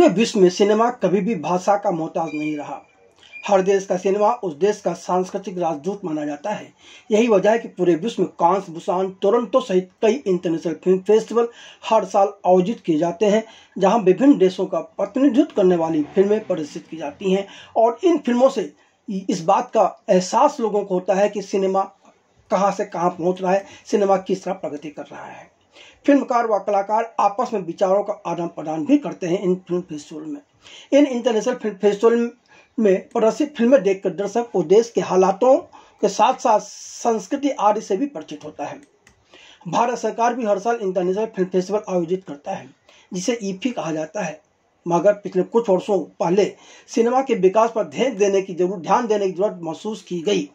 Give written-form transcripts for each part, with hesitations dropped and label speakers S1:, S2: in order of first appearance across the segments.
S1: पूरे विश्व में सिनेमा कभी भी भाषा का मोहताज नहीं रहा। हर देश का सिनेमा उस देश का सांस्कृतिक राजदूत माना जाता है। यही वजह है कि पूरे विश्व में कांस, बुसान, टोरंटो सहित कई इंटरनेशनल फिल्म फेस्टिवल हर साल आयोजित किए जाते हैं, जहां विभिन्न देशों का प्रतिनिधित्व करने वाली फिल्में प्रदर्शित की जाती हैं। और इन फिल्मों से इस बात का एहसास लोगों को होता है कि सिनेमा कहां से कहां पहुंच रहा है, सिनेमा किस तरह प्रगति कर रहा है। फिल्मकार व कलाकार आपस में विचारों का आदान प्रदान भी करते हैं इन फिल्म फेस्टिवल में। इन इंटरनेशनल फिल्म फेस्टिवल में प्रदर्शित फिल्में देखकर दर्शक उस देश के हालातों के साथ साथ संस्कृति आदि से भी परिचित होता है। भारत सरकार भी हर साल इंटरनेशनल फिल्म फेस्टिवल आयोजित करता है, जिसे ईफी कहा जाता है। मगर पिछले कुछ वर्षों पहले सिनेमा के विकास पर ध्यान देने की जरूरत महसूस की गई।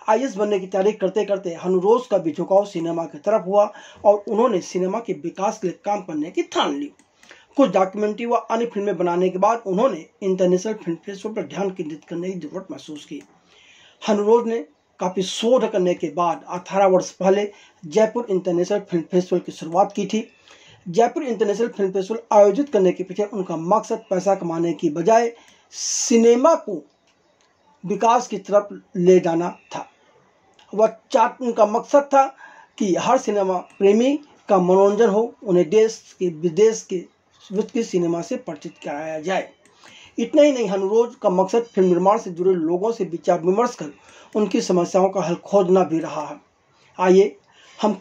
S1: आईएएस बनने की तैयारी करते करते हनुरोज का भी झुकाव सिनेमा की तरफ हुआ और उन्होंने सिनेमा के विकास के लिए काम करने की ठान ली। कुछ डॉक्यूमेंट्री व अन्य फिल्में बनाने के बाद उन्होंने इंटरनेशनल फिल्म फेस्टिवल पर ध्यान केंद्रित करने की जरूरत महसूस की। हनुरोज ने काफी शोध करने के बाद 18 वर्ष पहले जयपुर इंटरनेशनल फिल्म फेस्टिवल की शुरुआत की थी। जयपुर इंटरनेशनल फिल्म फेस्टिवल आयोजित करने के पीछे उनका मकसद पैसा कमाने की बजाय सिनेमा को विकास की तरफ ले जाना था। उनका मकसद था कि हर सिनेमा प्रेमी का मनोरंजन हो, उन्हें देश के विदेश के विश्व के सिनेमा से परिचित कराया जाए। इतना ही नहीं, हनुरोज का मकसद फिल्म निर्माण से जुड़े लोगों से विचार विमर्श कर उनकी समस्याओं का हल खोजना भी रहा है। आइए हम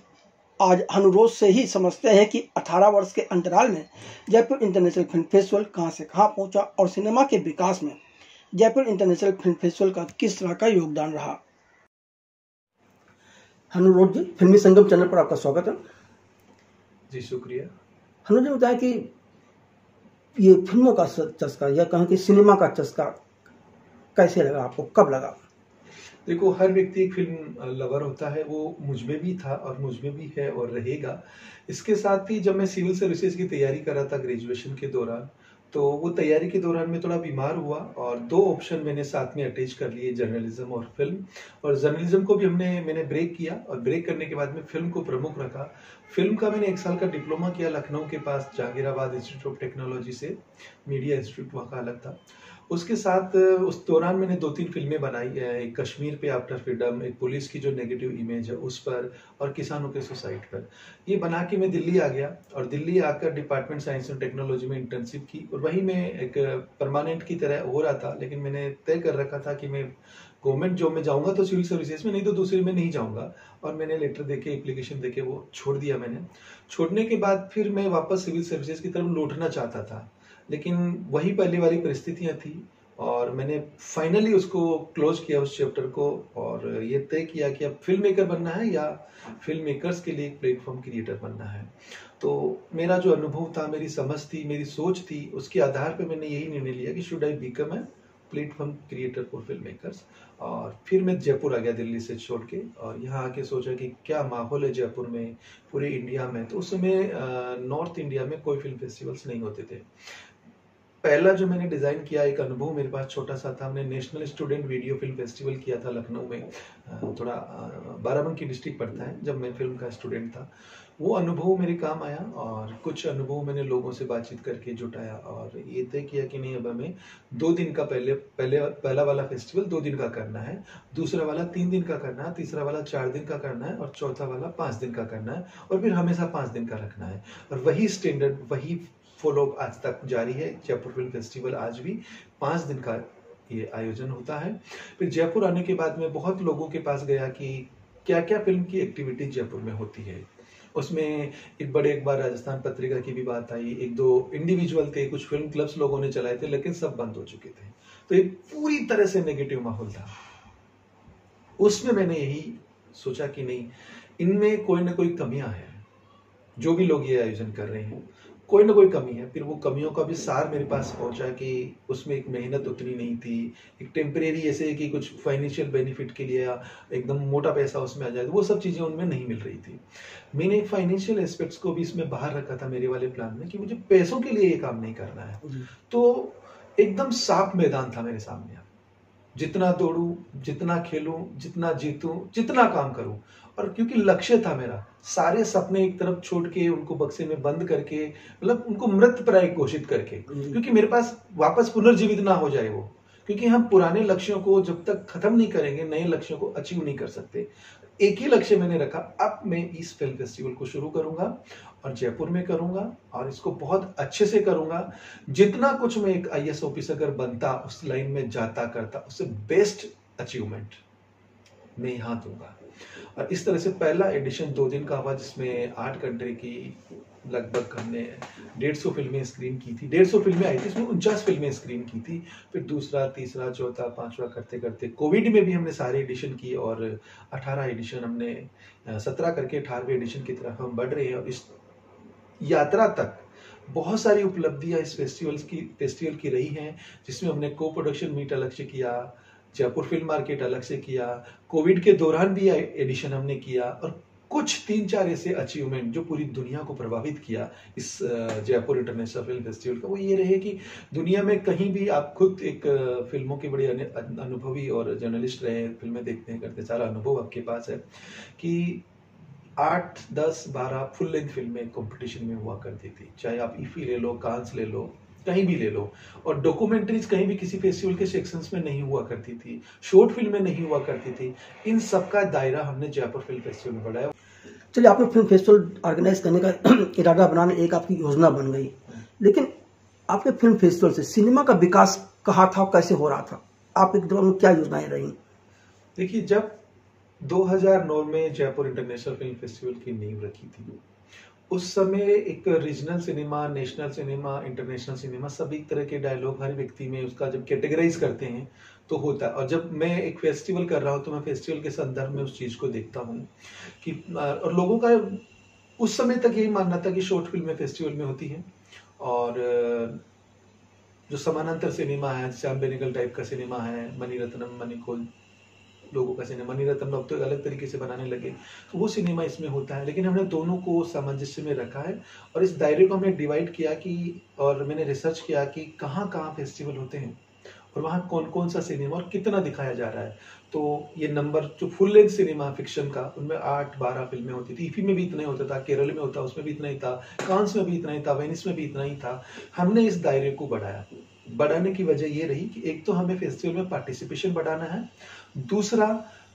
S1: आज हनुरोज से ही समझते हैं कि 18 वर्ष के अंतराल में जयपुर इंटरनेशनल फिल्म फेस्टिवल कहां से कहां पहुंचा और सिनेमा के विकास में जयपुर इंटरनेशनल फिल्म फेस्टिवल का किस तरह का योगदान रहा। हनुरोज जी, फिल्मी संगम चैनल पर आपका स्वागत है।
S2: जी शुक्रिया।
S1: हनुरोज जी, बताया कि ये फिल्मों का चस्का या कहें कि सिनेमा का चस्का कैसे लगा आपको, कब लगा?
S2: देखो, हर व्यक्ति एक फिल्म लवर होता है, वो मुझ में भी था और मुझ में भी है और रहेगा। इसके साथ ही जब मैं सिविल सर्विसेज की तैयारी कर रहा था ग्रेजुएशन के दौरान, तो वो तैयारी के दौरान मैं थोड़ा बीमार हुआ और 2 ऑप्शन मैंने साथ में अटैच कर लिए, जर्नलिज्म और फिल्म। और जर्नलिज्म को भी मैंने ब्रेक किया और ब्रेक करने के बाद में फिल्म को प्रमुख रखा। फिल्म का मैंने 1 साल का डिप्लोमा किया लखनऊ के पास जहांगीराबाद इंस्टीट्यूट ऑफ टेक्नोलॉजी से, मीडिया इंस्टीट्यूट वहाँ का अलग था। उसके साथ उस दौरान मैंने 2-3 फिल्में बनाई, एक कश्मीर पे आफ्टर फ्रीडम, एक पुलिस की जो नेगेटिव इमेज है उस पर, और किसानों के सुसाइड पर। ये बना के मैं दिल्ली आ गया और दिल्ली आकर डिपार्टमेंट साइंस एंड टेक्नोलॉजी में इंटर्नशिप की और वहीं मैं एक परमानेंट की तरह हो रहा था। लेकिन मैंने तय कर रखा था कि मैं गवर्नमेंट जॉब में जाऊंगा तो सिविल सर्विसेज में, नहीं तो दूसरे में नहीं जाऊंगा। और मैंने लेटर देके, एप्लीकेशन देके वो छोड़ दिया। मैंने छोड़ने के बाद फिर मैं वापस सिविल सर्विसेज की तरफ लौटना चाहता था, लेकिन वही पहले वाली परिस्थितियां थी और मैंने फाइनली उसको क्लोज किया उस चैप्टर को और ये तय किया कि अब फिल्म मेकर बनना है या फिल्म मेकर्स के लिए एक प्लेटफॉर्म क्रिएटर बनना है। तो मेरा जो अनुभव था, मेरी समझ थी, मेरी सोच थी, उसके आधार पे मैंने यही निर्णय लिया कि should I become a platform creator for film makers. और फिर मैं जयपुर आ गया दिल्ली से छोड़ के और यहाँ आके सोचा कि क्या माहौल है जयपुर में, पूरे इंडिया में। तो उस समय नॉर्थ इंडिया में कोई फिल्म फेस्टिवल्स नहीं होते थे। पहला जो मैंने डिजाइन किया, एक अनुभव मेरे पास छोटा सा था, हमने national student video film festival किया था लखनऊ में, थोड़ा बाराबंकी डिस्ट्रिक्ट पड़ता है, जब मैं फिल्म का स्टूडेंट था। वो अनुभव मेरे काम आया और कुछ अनुभव मैंने लोगों से बातचीत करके जुटाया और ये तय किया कि नहीं, अब हमें 2 दिन का पहला वाला फेस्टिवल 2 दिन का करना है, दूसरा वाला 3 दिन का करना है, तीसरा वाला 4 दिन का करना है और चौथा वाला 5 दिन का करना है और फिर हमेशा 5 दिन का रखना है। और वही स्टैंडर्ड, वही फॉलो आज तक जारी है। जयपुर फिल्म फेस्टिवल आज भी 5 दिन का ये आयोजन होता है। फिर जयपुर आने के बाद में बहुत लोगों के पास गया कि क्या क्या फिल्म की एक्टिविटी जयपुर में होती है। उसमें एक बार राजस्थान पत्रिका की भी बात आई, 1-2 इंडिविजुअल थे, कुछ फिल्म क्लब्स लोगों ने चलाए थे, लेकिन सब बंद हो चुके थे। तो एक पूरी तरह से नेगेटिव माहौल था। उसमें मैंने यही सोचा कि नहीं, इनमें कोई ना कोई कमियां हैं, जो भी लोग ये आयोजन कर रहे हैं कोई ना कोई कमी है। फिर वो कमियों का भी सार मेरे पास पहुंचा कि उसमें एक मेहनत उतनी नहीं थी, एक टेम्परेरी ऐसे कि कुछ फाइनेंशियल बेनिफिट के लिए या एकदम मोटा पैसा उसमें आ जाए, वो सब चीजें उनमें नहीं मिल रही थी। मैंने फाइनेंशियल एस्पेक्ट्स को भी इसमें बाहर रखा था मेरे वाले प्लान में कि मुझे पैसों के लिए ये काम नहीं करना है। तो एकदम साफ मैदान था मेरे सामने। जितना दौड़ूं, जितना खेलूं, जितना जीतूं, जितना काम करूं। और क्योंकि लक्ष्य था मेरा, सारे सपने एक तरफ छोड़ के, उनको बक्से में बंद करके, मतलब उनको मृतप्राय घोषित करके, क्योंकि मेरे पास वापस पुनर्जीवित ना हो जाए वो, क्योंकि हम पुराने लक्ष्यों को जब तक खत्म नहीं करेंगे नए लक्ष्यों को अचीव नहीं कर सकते। एक ही लक्ष्य मैंने रखा, अब मैं इस फिल्म फेस्टिवल को शुरू करूंगा और जयपुर में करूंगा और इसको बहुत अच्छे से करूंगा। जितना कुछ मैं एक आईएएस ऑफिसर अगर बनता, उस लाइन में जाता करता, उससे बेस्ट अचीवमेंट मैं यहाँ दूंगा। और इस तरह से पहला एडिशन 2 दिन का हुआ, जिसमें 8 घंटे की लगभग हमने 150 फिल्में स्क्रीन की थी। 150 फिल्में आई थी, इसमें 49 फिल्में स्क्रीन की थी। फिर दूसरा, तीसरा, चौथा, पांचवा करते करते कोविड में भी हमने सारे एडिशन की और 18 एडिशन हमने 17 करके 18वें एडिशन की तरफ हम बढ़ रहे हैं। और इस यात्रा तक बहुत सारी उपलब्धियां इस फेस्टिवल की रही हैं, जिसमें हमने को प्रोडक्शन मीट अलग से किया, जयपुर फिल्म मार्केट अलग से किया, कोविड के दौरान भी एडिशन हमने किया, और कुछ 3-4 ऐसे अचीवमेंट जो पूरी दुनिया को प्रभावित किया इस जयपुर इंटरनेशनल फिल्म फेस्टिवल का, वो ये रहे कि दुनिया में कहीं भी, आप खुद एक फिल्मों के बड़े अनुभवी और जर्नलिस्ट रहे, फिल्में देखते हैं, करते, सारा अनुभव आपके पास है, कि 8, 10, 12 फुल लेंथ फिल्में कंपटीशन में हुआ करती थी। चाहे आप इफी ले लो, कांस ले लो, कहीं भी ले लो। और डॉक्यूमेंट्रीज कहीं भी किसी फेस्टिवल के सेक्शंस में नहीं हुआ करती थी, शॉर्ट फिल्में नहीं हुआ करती थी। इन सब का दायरा हमने जयपुर फिल्म फेस्टिवल में बढ़ाया।
S1: चलिए, आपने फिल्म फेस्टिवल ऑर्गेनाइज करने का इरादा बनाने, एक आपकी योजना बन गई, लेकिन आपके फिल्म फेस्टिवल से सिनेमा का विकास कहाँ था, कैसे हो रहा था, आपके दिमाग में क्या योजनाएं रही?
S2: देखिए, जब 2009 में जयपुर इंटरनेशनल फिल्म फेस्टिवल की नींव रखी थी, उस समय एक regional cinema, national cinema, international cinema, सभी तरह के डायलॉग हर व्यक्ति में उसका जब कैटेगराइज करते हैं तो होता है। और जब मैं एक फेस्टिवल कर रहा हूँ तो मैं फेस्टिवल के संदर्भ में उस चीज को देखता हूँ कि, और लोगों का उस समय तक यही मानना था कि शॉर्ट फिल्में फेस्टिवल में होती हैं, और जो समानांतर सिनेमा है, श्याम बेनेगल टाइप का सिनेमा है, मणिरत्नम, मणिकोल लोगों का सिनेमा, मणिरत्नम लोग तो अलग तरीके से बनाने लगे, तो वो सिनेमा इसमें होता है। लेकिन हमने दोनों को सामंजस्य में रखा है और इस दायरे को हमने डिवाइड किया कि, और मैंने रिसर्च किया कि कहाँ कहाँ फेस्टिवल होते हैं और वहाँ कौन कौन सा सिनेमा और कितना दिखाया जा रहा है। तो ये नंबर जो फुल लेंथ सिनेमा फिक्शन का, उनमें 8-12 फिल्में होती थी। ईफी में भी इतना ही होता था, केरल में होता, उसमें भी इतना ही था, कांस में भी इतना ही था, वेनिस में भी इतना ही था। हमने इस दायरे को बढ़ाने की वजह ये रही कि एक तो हमें फेस्टिवल में पार्टिसिपेशन बढ़ाना है, दूसरा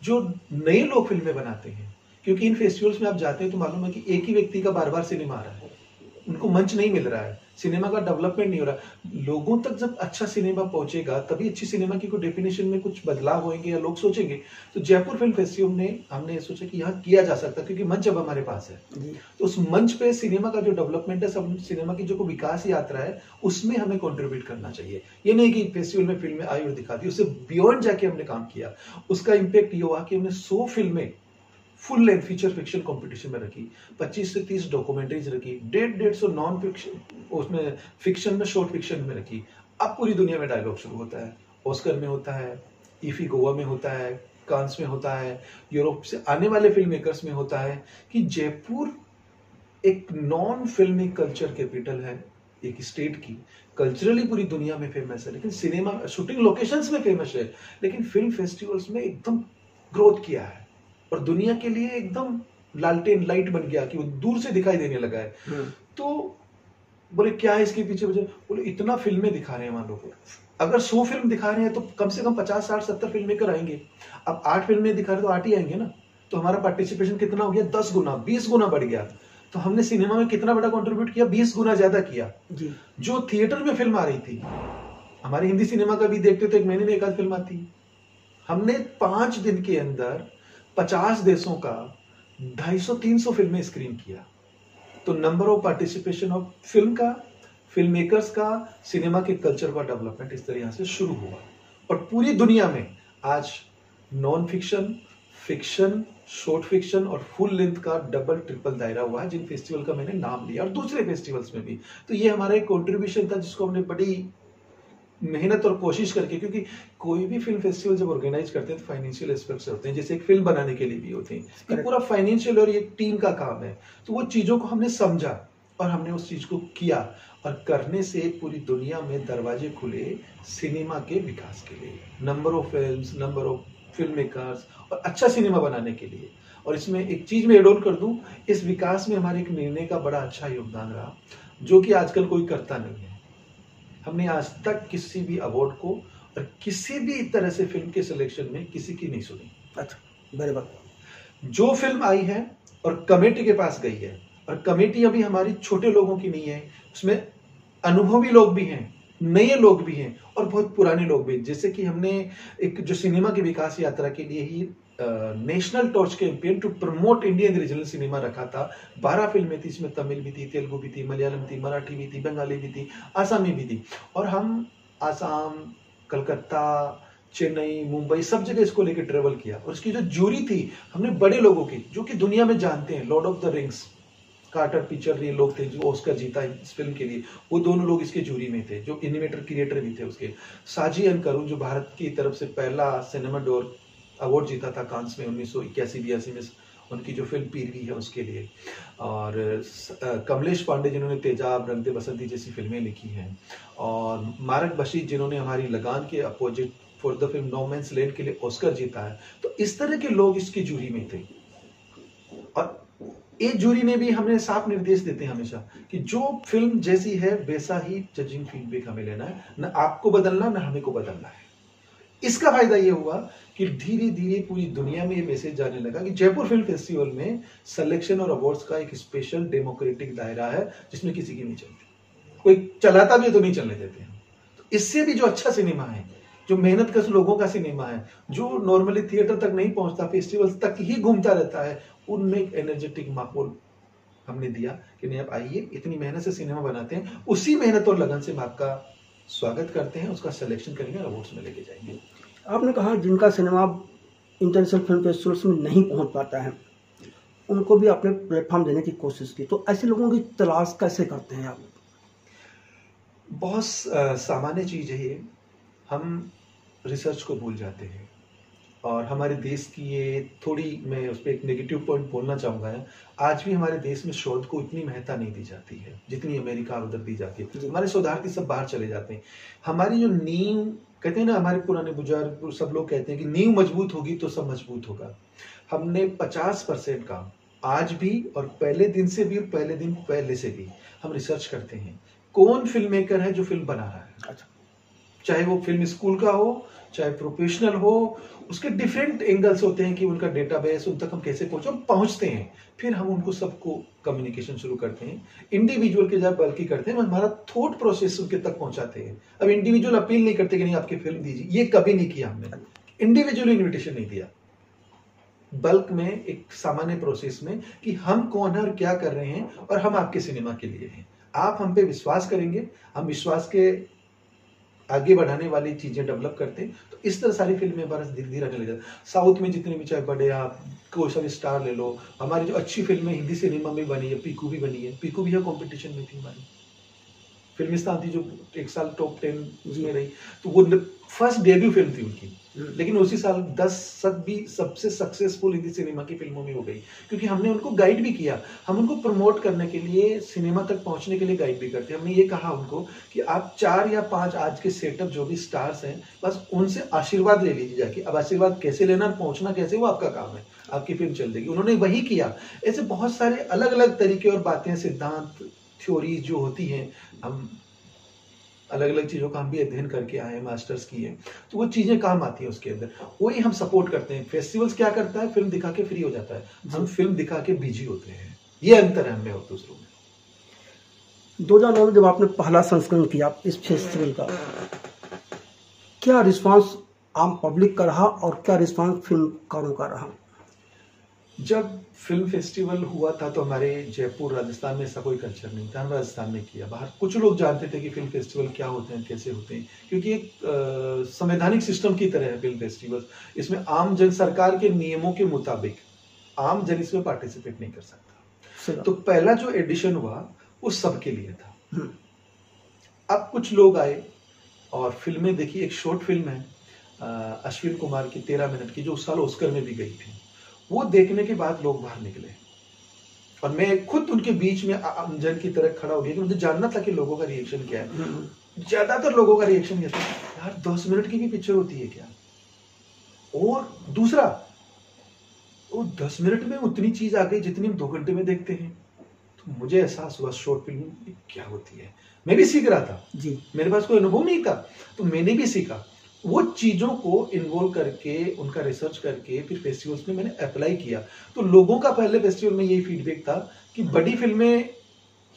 S2: जो नए लोग फिल्में बनाते हैं, क्योंकि इन फेस्टिवल्स में आप जाते हैं तो मालूम है कि एक ही व्यक्ति का बार बार सिनेमा आ रहा है, उनको मंच नहीं मिल रहा है, सिनेमा का डेवलपमेंट नहीं हो रहा। लोगों तक जब अच्छा सिनेमा पहुंचेगा तभी अच्छी सिनेमा की कोई डेफिनेशन में कुछ बदलाव होंगे या लोग सोचेंगे। तो जयपुर फिल्म फेस्टिवल में हमने सोचा कि यहाँ किया जा सकता, क्योंकि मंच अब हमारे पास है, तो उस मंच पे सिनेमा का जो डेवलपमेंट है, सब सिनेमा की जो विकास यात्रा है, उसमें हमें कॉन्ट्रीब्यूट करना चाहिए। ये नहीं कि फेस्टिवल में फिल्में आई और दिखा दी, उससे बियॉन्ड जाके हमने काम किया। उसका इम्पैक्ट ये हुआ कि हमने 100 फिल्में full length feature fiction competition में रखी, 25 से 30 डॉक्यूमेंट्रीज रखी, 150 नॉन फिक्शन, उसमें फिक्शन में, शॉर्ट फिक्शन में रखी। अब पूरी दुनिया में डायलॉग शुरू होता है, ऑस्कर में होता है, ईफी गोवा में होता है, कांस में होता है, यूरोप से आने वाले फिल्म मेकर्स में होता है कि जयपुर एक नॉन फिल्मिक कल्चर कैपिटल है, एक स्टेट की, कल्चरली पूरी दुनिया में फेमस है, लेकिन सिनेमा शूटिंग लोकेशंस में फेमस है, लेकिन फिल्म फेस्टिवल्स में एकदम ग्रोथ किया है और दुनिया के लिए एकदम लालटेन लाइट बन गया कि वो दूर से दिखाई देने लगा है। तो बोले क्या है इसके पीछे वजह? बोले इतना फिल्में दिखा रहे हैं वहां लोग, अगर 100 फिल्म दिखा रहे हैं तो कम से कम 50, 60, 70 फिल्म मेकर आएंगे। अब 8 फिल्में दिखा रहे तो 8 ही आएंगे ना, तो हमारा पार्टिसिपेशन कितना हो गया? 10 गुना, 20 गुना बढ़ गया। तो हमने सिनेमा में कितना बड़ा कंट्रीब्यूट किया? 20 गुना ज्यादा किया जी। जो थिएटर में फिल्म आ रही थी, हमारे हिंदी सिनेमा का भी देखते तो 1 महीने में 1 आध फिल्म आती, हमने 5 दिन के अंदर 50 देशों का 250-300 फिल्में स्क्रीन किया। तो number of participation of film का, फिल्म मेकर्स का, सिनेमा के कल्चर का डेवलपमेंट इस तरह से शुरू हुआ और पूरी दुनिया में आज non fiction, fiction, short fiction और फुल लेंथ का डबल ट्रिपल दायरा हुआ है, जिन फेस्टिवल का मैंने नाम लिया और दूसरे फेस्टिवल्स में भी। तो ये हमारा एक कंट्रीब्यूशन था जिसको हमने बड़ी मेहनत और कोशिश करके, क्योंकि कोई भी फिल्म फेस्टिवल जब ऑर्गेनाइज करते हैं तो फाइनेंशियल एस्पेक्ट्स होते हैं, जैसे एक फिल्म बनाने के लिए भी होते हैं, ये पूरा फाइनेंशियल और ये टीम का काम है। तो वो चीजों को हमने समझा और हमने उस चीज को किया, और करने से पूरी दुनिया में दरवाजे खुले सिनेमा के विकास के लिए, number of films, number of film makers, और अच्छा सिनेमा बनाने के लिए। और इसमें एक चीज मैं एड ऑन कर दूं, इस विकास में हमारे एक निर्णय का बड़ा अच्छा योगदान रहा, जो कि आजकल कोई करता नहीं है। हमने आज तक किसी भी अवार्ड को और किसी भी तरह से फिल्म के सिलेक्शन में किसी की नहीं सुनी।
S1: अच्छा, बराबर।
S2: जो फिल्म आई है और कमेटी के पास गई है, और कमेटी अभी हमारी छोटे लोगों की नहीं है, उसमें अनुभवी लोग भी हैं, नए लोग भी हैं और बहुत पुराने लोग भी। जैसे कि हमने एक जो सिनेमा की विकास यात्रा के लिए ही national torch campaign to promote Indian regional cinema रखा था। 12 फिल्में थी, इसमें तमिल भी थी, तेलुगु भी थी, मलयालम थी, मराठी भी थी, बंगाली भी थी, आसामी भी थी। और हम आसाम, कलकत्ता, चेन्नई, मुंबई सब जगह इसको लेकर ट्रेवल किया। और इसकी जो जूरी थी, हमने बड़े लोगों की जो कि दुनिया में जानते हैं, Lord of the Rings, Carter picture ये लोग थे जो ऑस्कर जीता इस फिल्म के लिए, वो दोनों लोग इसके जूरी में थे, जो एनिमेटर क्रिएटर भी थे उसके। साजी एंड करुण जो भारत की तरफ से पहला सिनेमा डोर अवार्ड जीता था कांस में 1981-82 में, उनकी जो फिल्म पीरवी है उसके लिए। और कमलेश पांडे जिन्होंने तेजाब, रंग दे बसंती जैसी फिल्में लिखी हैं, और मारक बशीर जिन्होंने हमारी लगान के opposite for the film no man's land के लिए ऑस्कर जीता है। तो इस तरह के लोग इसकी जूरी में थे। और एक जूरी में भी हमने साफ निर्देश देते हैं हमेशा कि जो फिल्म जैसी है वैसा ही जजिंग फीडबैक हमें लेना है, न आपको बदलना न हमें को बदलना है। इसका फायदा ये हुआ कि धीरे धीरे पूरी दुनिया में ये मैसेज जाने लगा कि जयपुर फिल्म फेस्टिवल में सिलेक्शन और अवार्ड्स का एक स्पेशल डेमोक्रेटिक दायरा है, जिसमें किसी की नहीं चलती, कोई चलाता भी है तो नहीं चलने देते हैं। तो इससे भी जो अच्छा सिनेमा है, जो मेहनत कश लोगों का सिनेमा है, जो नॉर्मली थिएटर तक नहीं पहुंचता, फेस्टिवल तक ही घूमता रहता है, उनमें एक एनर्जेटिक माहौल हमने दिया कि नहीं आप आइए, इतनी मेहनत से सिनेमा बनाते हैं, उसी मेहनत और लगन से हम आपका स्वागत करते हैं, उसका सिलेक्शन करेंगे और अवार्ड्स में लेके जाएंगे।
S1: आपने कहा जिनका सिनेमा इंटरनेशनल फिल्म फेस्टिवल्स में नहीं पहुंच पाता है, उनको भी आपने प्लेटफॉर्म देने की कोशिश की, तो ऐसे लोगों की तलाश कैसे करते हैं आप?
S2: बहुत सामान्य चीज है ये, हम रिसर्च को भूल जाते हैं। और हमारे देश की ये थोड़ी, मैं उस पर एक नेगेटिव पॉइंट बोलना चाहूँगा, आज भी हमारे देश में शोध को इतनी महत्ता नहीं दी जाती है जितनी अमेरिका उधर दी जाती है। हमारे शोधार्थी सब बाहर चले जाते हैं। हमारी जो नींव, कहते हैं ना हमारे पुराने बुजुर्ग सब लोग कहते हैं कि नींव मजबूत होगी तो सब मजबूत होगा। हमने 50% काम आज भी और पहले दिन से भी और पहले दिन पहले से भी हम रिसर्च करते हैं, कौन फिल्म मेकर है जो फिल्म बना रहा है।
S1: अच्छा,
S2: चाहे वो फिल्म स्कूल का हो, चाहे प्रोफेशनल हो, उसके डिफरेंट एंगल्स होते हैं कि उनका डेटाबेस, उन तक हम कैसे पहुंचते हैं। फिर हम उनको सबको कम्युनिकेशन शुरू करते हैं, इंडिविजुअल के जब बल्कि करते हैं, हमारा थॉट प्रोसेस उनके तक पहुंचाते हैं। अब इंडिविजुअल अपील नहीं करते कि नहीं आपकी फिल्म दीजिए, ये कभी नहीं किया हमने, इंडिविजुअल इन्विटेशन नहीं दिया। बल्क में एक सामान्य प्रोसेस में कि हम कौन है और क्या कर रहे हैं और हम आपके सिनेमा के लिए हैं, आप हम पे विश्वास करेंगे, हम विश्वास के आगे बढ़ाने वाली चीजें डेवलप करते हैं। तो इस तरह सारी फिल्में भारत धीरे धीरे आने लग जाती। साउथ में जितने भी चाहे बड़े आप कोई सा भी स्टार ले लो, हमारी जो अच्छी फिल्में हिंदी सिनेमा में बनी है, पीकू भी बनी है, पीकू भी कंपटीशन में थी, हमारी फिल्मिस्तान थी जो एक साल टॉप 10 उसमें रही, तो वो फर्स्ट डेब्यू फिल्म थी उनकी, लेकिन उसी साल 10 भी सबसे सक्सेसफुल हिंदी सिनेमा की फिल्मों में हो गई, क्योंकि हमने उनको गाइड भी किया। हम उनको प्रमोट करने के लिए, सिनेमा तक पहुंचने के लिए गाइड भी करते हैं। हमने ये कहा उनको कि आप 4 या 5 आज के सेटअप जो भी स्टार्स हैं, बस उनसे आशीर्वाद ले लीजिए जाके। अब आशीर्वाद कैसे लेना, पहुंचना कैसे, वो आपका काम है, आपकी फिल्म चल देगी। उन्होंने वही किया। ऐसे बहुत सारे अलग अलग तरीके और बातें, सिद्धांत, थ्योरीज जो होती हैं, हम अलग अलग चीजों का हम भी अध्ययन करके आए हैं, मास्टर्स किए, तो वो चीजें काम आती हैं उसके अंदर, वही हम सपोर्ट करते हैं। फेस्टिवल्स क्या करता है, फिल्म दिखा के फ्री हो जाता है, हम फिल्म दिखा के बिजी होते हैं। ये अंतर है हमें और दूसरों में।
S1: 2009 में जब आपने पहला संस्करण किया इस फेस्टिवल का, क्या रिस्पांस आम पब्लिक का रहा और क्या रिस्पांस फिल्मकारों का रहा?
S2: जब फिल्म फेस्टिवल हुआ था तो हमारे जयपुर, राजस्थान में ऐसा कोई कल्चर नहीं था। हम राजस्थान में किया, बाहर कुछ लोग जानते थे कि फिल्म फेस्टिवल क्या होते हैं, कैसे होते हैं, क्योंकि एक संवैधानिक सिस्टम की तरह है फिल्म फेस्टिवल। इसमें आम जन, सरकार के नियमों के मुताबिक आम जन इसमें पार्टिसिपेट नहीं कर सकता। तो पहला जो एडिशन हुआ वो सबके लिए था। अब कुछ लोग आए और फिल्में देखी। एक शॉर्ट फिल्म है अश्विन कुमार की 13 मिनट की, जो उस साल ऑस्कर में भी गई थी। वो देखने के बाद लोग बाहर निकले और मैं खुद उनके बीच में अमजन की तरह खड़ा हो गया कि मुझे जानना था कि लोगों का रिएक्शन क्या है। ज्यादातर लोगों का रिएक्शन ये था, यार 10 मिनट की भी पिक्चर होती है क्या? और दूसरा, वो 10 मिनट में उतनी चीज आ गई जितनी हम 2 घंटे में देखते हैं। तो मुझे एहसास हुआ शॉर्ट फिल्म क्या होती है। मैं भी सीख रहा था जी, मेरे पास कोई अनुभव नहीं था, तो मैंने भी सीखा। वो चीजों को इन्वॉल्व करके, उनका रिसर्च करके फिर फेस्टिवल्स में मैंने अप्लाई किया। तो लोगों का पहले फेस्टिवल में यही फीडबैक था कि बड़ी फिल्में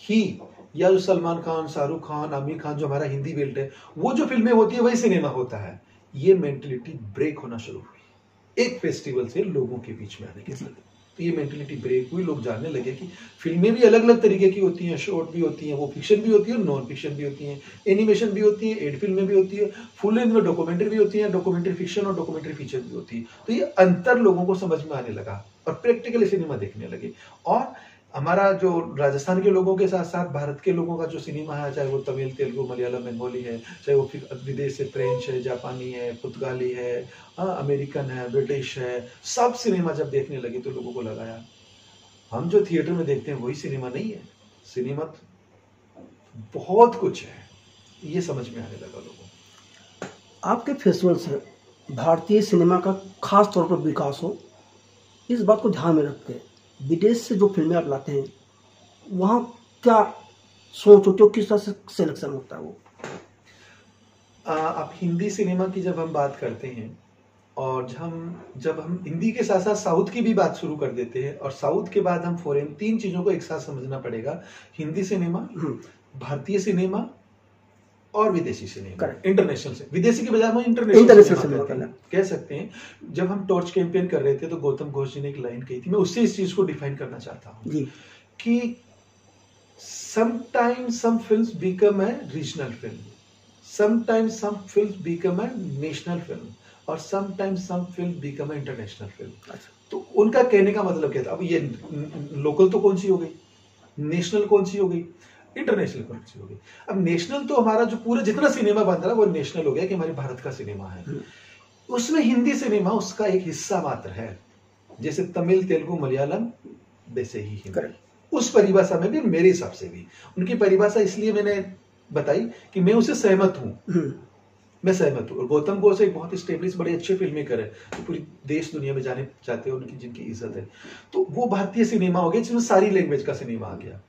S2: ही, या जो सलमान खान, शाहरुख खान, आमिर खान, जो हमारा हिंदी बेल्ट है, वो जो फिल्में होती है वही सिनेमा होता है। ये मेंटेलिटी ब्रेक होना शुरू हुई एक फेस्टिवल से लोगों के बीच में आने के साथ। तो ये मेंटेलिटी ब्रेक हुई, लोग जानने लगे कि फिल्में भी अलग अलग तरीके की होती हैं, शॉर्ट भी होती हैं, वो फिक्शन भी होती है, नॉन फिक्शन भी होती हैं, एनिमेशन भी होती है, एड फिल्में भी होती है, फुल लेंथ में डॉक्यूमेंट्री भी होती है, डॉक्यूमेंट्री फिक्शन और डॉक्यूमेंट्री फीचर भी होती है। तो ये अंतर लोगों को समझ में आने लगा और प्रैक्टिकली सिनेमा देखने लगे। और हमारा जो राजस्थान के लोगों के साथ साथ भारत के लोगों का जो सिनेमा है, चाहे वो तमिल, तेलुगु, मलयालम, बंगाली है, चाहे वो फिर विदेश से फ्रेंच है, जापानी है, पुर्तगाली है, अमेरिकन है, ब्रिटिश है, सब सिनेमा जब देखने लगे तो लोगों को लगा यार हम जो थिएटर में देखते हैं वही सिनेमा नहीं है, सिनेमा बहुत कुछ है। ये समझ में आने लगा लोगों को।
S1: आपके फेस्टिवल से भारतीय सिनेमा का खास तौर पर विकास हो, इस बात को ध्यान में रख के विदेश से जो फिल्में आप लाते हैं वहाँ क्या सोच होती है, किस तरह से सिलेक्शन होता है वो?
S2: आप हिंदी सिनेमा की जब हम बात करते हैं और जब हम हिंदी के साथ साथ साउथ की भी बात शुरू कर देते हैं और साउथ के बाद हम फॉरेन, 3 चीजों को एक साथ समझना पड़ेगा। हिंदी सिनेमा, भारतीय सिनेमा और विदेशी सिनेमा, इंटरनेशनल से, विदेशी के बजाय हम इंटरनेशनल सिनेमा कह सकते हैं। जब हम टॉर्च कैंपेन कर रहे थे तो गौतम घोष जी ने एक लाइन कही थी, मैं उससे इस चीज को डिफाइन करना चाहता हूँ कि sometimes some films become a regional film, sometimes some films become a national film, और sometimes some film become a international film. तो उनका कहने का मतलब क्या था? अब ये लोकल तो कौन सी हो गई, नेशनल कौन सी हो गई, इंटरनेशनल कौन सी हो गई? अब नेशनल तो हमारा जो पूरा जितना सिनेमा बन रहा है वो नेशनल हो गया कि हमारे भारत का सिनेमा है। उसमें हिंदी सिनेमा उसका एक हिस्सा मात्र है, जैसे तमिल, तेलुगु, मलयालम वैसे ही हिंदी। उस परिभाषा में भी मेरे हिसाब से भी उनकी परिभाषा इसलिए मैंने बताई कि मैं उससे सहमत हूं, मैं सहमत हूं। और गौतम घोष एक बहुत स्टेब्लिश बड़े अच्छे फिल्म मेकर है, तो पूरी देश दुनिया में जाने जाते हैं, उनकी जिनकी इज्जत है। तो वो भारतीय सिनेमा हो गया जिसमें सारी लैंग्वेज का सिनेमा आ गया।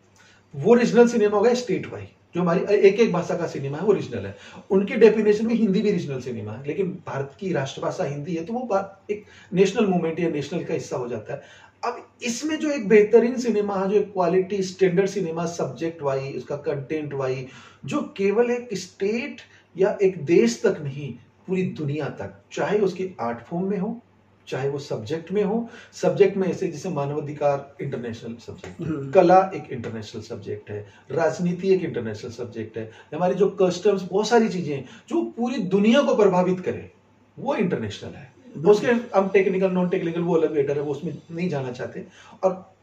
S2: वो रीजनल सिनेमा हो गया स्टेट वाइज, जो हमारी एक एक भाषा का सिनेमा है वो रीजनल है। उनकी डेफिनेशन में हिंदी भी रीजनल सिनेमा है, लेकिन भारत की राष्ट्रभाषा हिंदी है तो वो एक नेशनल मूवमेंट या नेशनल का हिस्सा हो जाता है। अब इसमें जो एक बेहतरीन सिनेमा है, जो एक quality standard cinema, subject wise, उसका कंटेंट वाइज, जो केवल एक स्टेट या एक देश तक नहीं पूरी दुनिया तक, चाहे उसकी आर्ट फॉर्म में हो, चाहे वो सब्जेक्ट में हो। सब्जेक्ट में ऐसे जैसे मानवाधिकार इंटरनेशनल सब्जेक्ट है, कला एक इंटरनेशनल सब्जेक्ट है, राजनीति एक इंटरनेशनल सब्जेक्ट है, हमारी जो कस्टम्स, बहुत सारी चीजें जो पूरी दुनिया को प्रभावित करे वो इंटरनेशनल है। उसके हम टेक्निकल नॉन टेक्निकल वो अलग मैटर है, वो उसमें नहीं जाना चाहते। और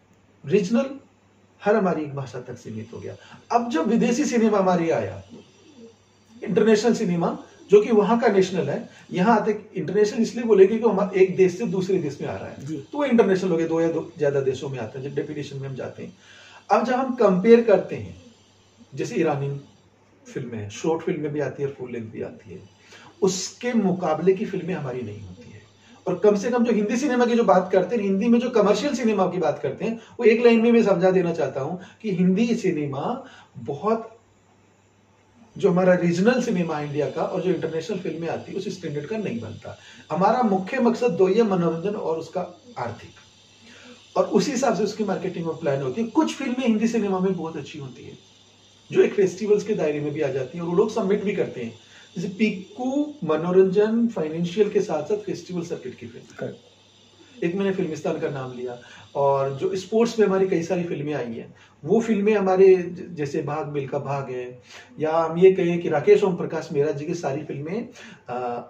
S2: रीजनल हर हमारी एक भाषा तक सीमित हो गया। अब जब विदेशी सिनेमा हमारी आया, इंटरनेशनल सिनेमा जो कि वहां का नेशनल है, यहाँ आते इंटरनेशनल इसलिए बोलेंगे कि हमारा एक देश से दूसरे देश में आ रहा है तो वो इंटरनेशनल हो गया, 2 या ज्यादा देशों में आते हैं जब डेफिनेशन में हम जाते हैं। अब जब हम कंपेयर करते हैं, जैसे ईरानी फिल्में, शॉर्ट फिल्में भी आती है, फुल लेंथ भी आती है, उसके मुकाबले की फिल्में हमारी नहीं होती है। और कम से कम जो हिंदी सिनेमा की जो बात करते हैं, हिंदी में जो कमर्शियल सिनेमा की बात करते हैं, वो एक लाइन में मैं समझा देना चाहता हूं कि हिंदी सिनेमा बहुत, जो हमारा रीजनल सिनेमा इंडिया का और जो इंटरनेशनल फिल्में आती है उस स्टैंडर्ड का नहीं बनता। हमारा मुख्य मकसद 2 ही है, मनोरंजन और उसका आर्थिक, और उसी हिसाब से उसकी मार्केटिंग और प्लान होती है। कुछ फिल्में हिंदी सिनेमा में बहुत अच्छी होती है जो एक फेस्टिवल्स के दायरे में भी आ जाती है और वो लोग सबमिट भी करते हैं। जैसे पीकू मनोरंजन फाइनेंशियल के साथ साथ फेस्टिवल सर्किट की फिल्म, एक मैंने फिल्मिस्तान का नाम लिया, और जो स्पोर्ट्स में हमारी कई सारी फिल्में आई हैं, वो फिल्में हमारे जैसे भाग मिल्खा भाग है, या हम ये कहें कि राकेश ओम प्रकाश मेहरा जी की सारी फिल्में,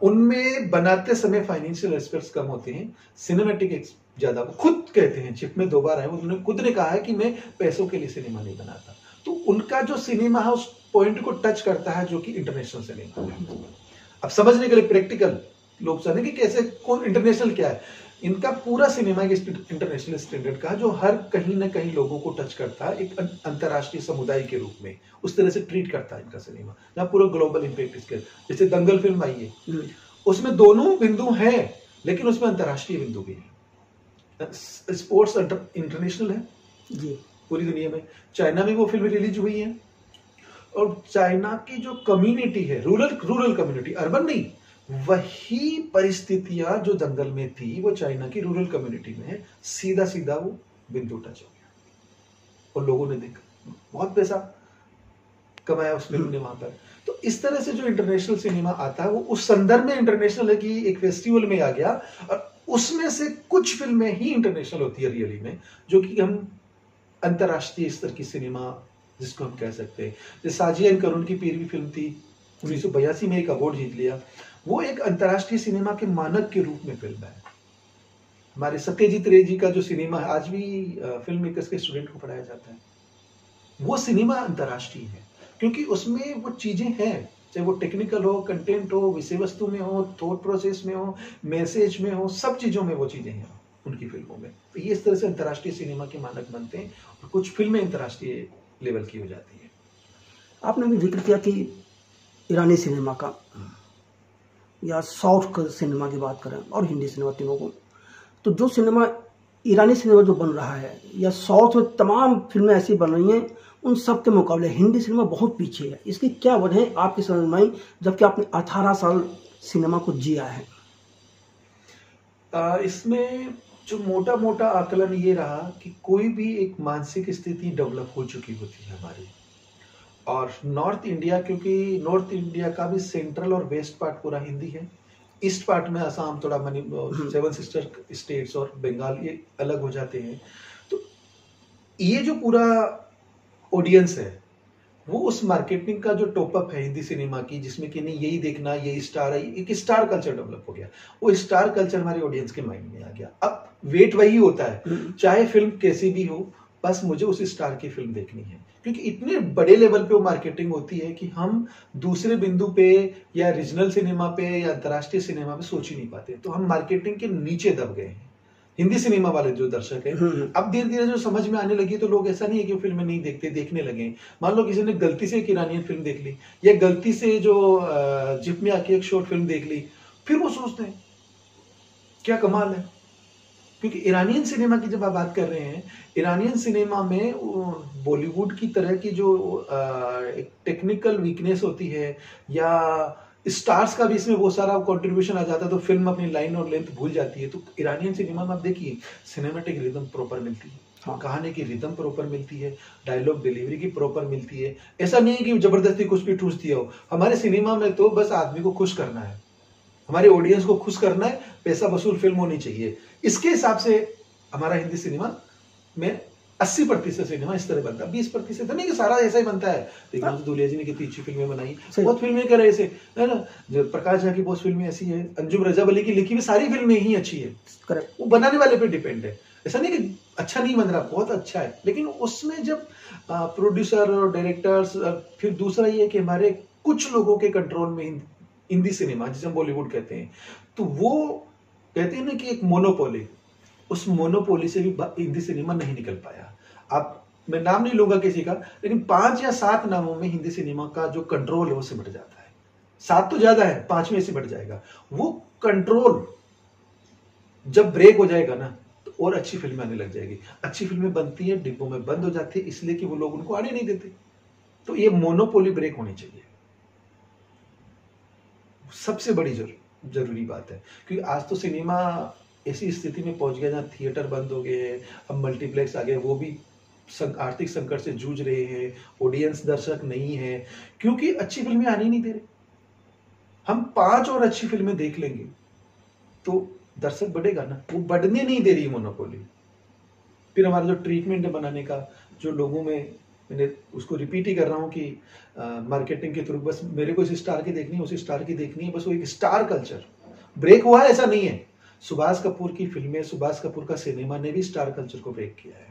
S2: उनमें बनाते समय फाइनेंशियल एस्पेक्ट्स कम होते हैं, सिनेमैटिक ज्यादा। वो खुद कहते हैं, चिप में 2 बार आए, उन्होंने खुद ने कहा है कि मैं पैसों के लिए सिनेमा नहीं बनाता। तो उनका जो सिनेमा है उस पॉइंट को टच करता है जो कि इंटरनेशनल सिनेमा है। अब समझने के लिए प्रैक्टिकल लोग जाने कि कैसे, कौन इंटरनेशनल क्या है। इनका पूरा सिनेमा एक इंटरनेशनल स्टैंडर्ड का जो हर कहीं ना कहीं लोगों को टच करता है, एक अंतर्राष्ट्रीय समुदाय के रूप में उस तरह से ट्रीट करता है इनका सिनेमा, जहाँ पूरा ग्लोबल इम्पैक्ट इसके। जैसे दंगल फिल्म आई है, उसमें दोनों बिंदु हैं, लेकिन उसमें अंतर्राष्ट्रीय बिंदु भी है। स्पोर्ट्स इंटरनेशनल है
S1: जी,
S2: पूरी दुनिया में। चाइना में वो फिल्म रिलीज हुई है, और चाइना की जो कम्युनिटी है, रूरल कम्युनिटी, अर्बन नहीं, वही परिस्थितियां जो दंगल में थी वो चाइना की रूरल कम्युनिटी में है। सीधा सीधा वो बिंदु टच हो गया और लोगों ने देखा, बहुत पैसा कमाया उस फिल्म ने वहां पर। तो इस तरह से जो इंटरनेशनल सिनेमा आता है वो उस संदर्भ में इंटरनेशनल है कि एक फेस्टिवल में आ गया, और उसमें से कुछ फिल्में ही इंटरनेशनल होती है रियली में, जो कि हम अंतर्राष्ट्रीय स्तर की सिनेमा जिसको हम कह सकते हैं। जैसे साजिया एंड करुण की 13वीं फिल्म थी, 1982 में एक अवार्ड जीत लिया। वो एक अंतर्राष्ट्रीय सिनेमा के मानक के रूप में फिल्म है। हमारे सत्यजीत रे जी का जो सिनेमा है, आज भी फिल्म मेकर्स के स्टूडेंट को पढ़ाया जाता है। वो सिनेमा अंतर्राष्ट्रीय है क्योंकि उसमें वो चीजें हैं, चाहे वो टेक्निकल हो, कंटेंट हो, विषय वस्तु में हो, थॉट प्रोसेस में हो, मैसेज में हो, सब चीजों में वो चीजें हैं उनकी फिल्मों में। तो ये इस तरह से अंतर्राष्ट्रीय सिनेमा के मानक बनते हैं और कुछ फिल्में अंतर्राष्ट्रीय लेवल की हो जाती है।
S1: आपने भी जिक्र किया कि ईरानी सिनेमा का या साउथ का सिनेमा की बात करें और हिंदी सिनेमा, तीनों को, तो जो सिनेमा ईरानी सिनेमा जो बन रहा है या साउथ में तमाम फिल्में ऐसी बन रही हैं, उन सब के मुकाबले हिंदी सिनेमा बहुत पीछे है। इसकी क्या वजह है आपकी समझ में आई, जबकि आपने 18 साल सिनेमा को जिया है?
S2: इसमें जो मोटा मोटा आकलन ये रहा कि कोई भी एक मानसिक स्थिति डेवलप हो चुकी होती है हमारी, और नॉर्थ इंडिया, क्योंकि नॉर्थ इंडिया का भी सेंट्रल और वेस्ट पार्ट पूरा हिंदी है, ईस्ट पार्ट में असम, थोड़ा सेवन सिस्टर स्टेट्स और बंगाल ये अलग हो जाते हैं। तो ये जो पूरा ऑडियंस है वो उस मार्केटिंग का जो टॉपअप है हिंदी सिनेमा की, जिसमें कि नहीं यही देखना, यही स्टार है, एक स्टार कल्चर डेवलप हो गया। वो स्टार कल्चर हमारे ऑडियंस के माइंड में आ गया। अब वेट वही होता है, चाहे फिल्म कैसी भी हो, बस मुझे उस स्टार की फिल्म देखनी है, क्योंकि इतने बड़े लेवल पे वो मार्केटिंग होती है कि हम दूसरे बिंदु पे या रीजनल सिनेमा पे या अंतर्राष्ट्रीय सिनेमा पे सोच ही नहीं पाते। तो हम मार्केटिंग के नीचे दब गए हैं हिंदी सिनेमा वाले जो दर्शक है। अब धीरे धीरे जो समझ में आने लगी, तो लोग ऐसा नहीं है कि फिल्में नहीं देखते, देखने लगे। मान लो किसी ने गलती से एक ईरानियन फिल्म देख ली, या गलती से जो जिप में आके एक शॉर्ट फिल्म देख ली, फिर वो सोचते हैं क्या कमाल है। क्योंकि ईरानियन सिनेमा की जब आप बात कर रहे हैं, ईरानियन सिनेमा में बॉलीवुड की तरह की जो एक टेक्निकल वीकनेस होती है, या स्टार्स का भी इसमें बहुत सारा कंट्रीब्यूशन आ जाता है, तो फिल्म अपनी लाइन और लेंथ भूल जाती है। तो ईरानियन सिनेमा में आप देखिए, सिनेमेटिक रिदम प्रॉपर मिलती है, हाँ, कहानी की रिदम प्रॉपर मिलती है, डायलॉग डिलीवरी की प्रॉपर मिलती है। ऐसा नहीं है कि जबरदस्ती कुछ भी ठूस दिया हो। हमारे सिनेमा में तो बस आदमी को खुश करना है, हमारे ऑडियंस को खुश करना है, पैसा वसूल फिल्म होनी चाहिए। इसके हिसाब से हमारा हिंदी सिनेमा में 80% सिनेमा इस तरह बनता है। 20% नहीं कि सारा ऐसा ही बनता है। देखिए दुलिया जी ने कितनी अच्छी फिल्में बनाई, बहुत फिल्में कर ऐसे है ना। प्रकाश झा की बहुत फिल्में ऐसी है, अंजुम रजा अली की लिखी हुई सारी फिल्में ही अच्छी है। करेक्ट, वो बनाने वाले पे डिपेंड है। ऐसा नहीं कि अच्छा नहीं बन रहा, बहुत अच्छा है, लेकिन उसमें जब प्रोड्यूसर और डायरेक्टर्स, फिर दूसरा ये कि हमारे कुछ लोगों के कंट्रोल में हिंदी सिनेमा, जिसे हम बॉलीवुड कहते हैं, तो वो कहते हैं ना कि एक मोनोपोली, उस मोनोपोली से भी हिंदी सिनेमा नहीं निकल पाया। अब मैं नाम नहीं लूंगा किसी का, लेकिन 5 या 7 नामों में हिंदी सिनेमा का जो कंट्रोल है वो सिमट जाता है। 7 तो ज्यादा है, 5 में सिमट जाएगा। वो कंट्रोल जब ब्रेक हो जाएगा ना, तो और अच्छी फिल्में आने लग जाएगी। अच्छी फिल्में बनती है, डिब्बों में बंद हो जाती है, इसलिए कि वो लोग उनको आने नहीं देते। तो ये मोनोपोली ब्रेक होनी चाहिए, सबसे बड़ी जरूरी बात है। क्योंकि आज तो सिनेमा ऐसी स्थिति में पहुंच गया जहां थिएटर बंद हो गए हैं, अब मल्टीप्लेक्स आ गए, वो भी आर्थिक संकट से जूझ रहे हैं, ऑडियंस दर्शक नहीं है, क्योंकि अच्छी फिल्में आने नहीं दे रहे। हम 5 और अच्छी फिल्में देख लेंगे तो दर्शक बढ़ेगा ना, वो बढ़ने नहीं दे रही मोनोपोली। फिर हमारा जो ट्रीटमेंट है बनाने का, जो लोगों में, मैंने उसको रिपीट ही कर रहा हूँ कि मार्केटिंग के थ्रू बस मेरे को इस स्टार की देखनी है, उस स्टार की देखनी है, बस वो एक स्टार कल्चर ब्रेक हुआ है, ऐसा नहीं है। सुभाष कपूर की फिल्में, सुभाष कपूर का सिनेमा ने भी स्टार कल्चर को ब्रेक किया है।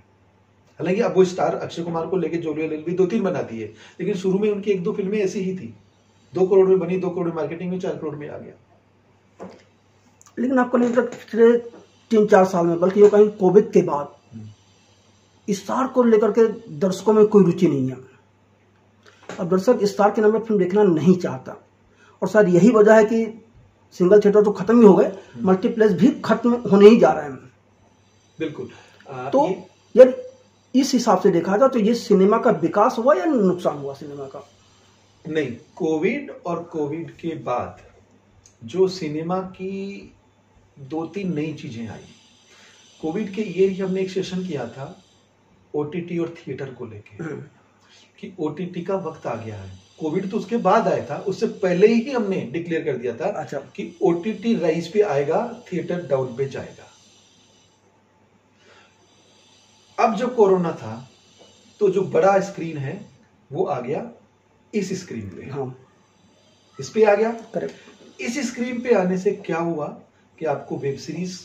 S2: हालांकि अब वो स्टार अक्षय कुमार को लेके जोलिया भी 2-3 बनाती है, लेकिन शुरू में उनकी 1-2 फिल्में ऐसी ही थी, 2 करोड़ में बनी, 2 करोड़ मार्केटिंग में, 4 करोड़ में आ गया।
S1: लेकिन आपको नहीं लगता 3-4 साल में, बल्कि ये कहीं कोविड के बाद स्टार को लेकर के दर्शकों में कोई रुचि नहीं है। अब दर्शक स्टार के नाम में फिल्म देखना नहीं चाहता, और शायद यही वजह है कि सिंगल थिएटर तो खत्म ही हो गए, मल्टीप्लेक्स भी खत्म होने ही जा रहे हैं।
S2: बिल्कुल।
S1: तो यार इस हिसाब से देखा जाए तो ये सिनेमा का विकास हुआ या नुकसान हुआ सिनेमा का?
S2: नहीं, कोविड और कोविड के बाद जो सिनेमा की 2-3 नई चीजें आई, कोविड के ईयर ही हमने एक सेशन किया था ओटीटी और थिएटर को लेके कि ओटीटी का वक्त आ गया है। कोविड तो उसके बाद आया था, उससे पहले ही हमने डिक्लेयर कर दिया था
S1: अच्छा।
S2: कि ओटीटी राइज पे आएगा, थिएटर डाउन पे जाएगा। अब जब कोरोना था तो जो बड़ा स्क्रीन है वो आ गया इस स्क्रीन पे।
S1: हाँ।
S2: इस पे आ गया।
S1: करेक्ट।
S2: इस स्क्रीन पे आने से क्या हुआ कि आपको वेब सीरीज,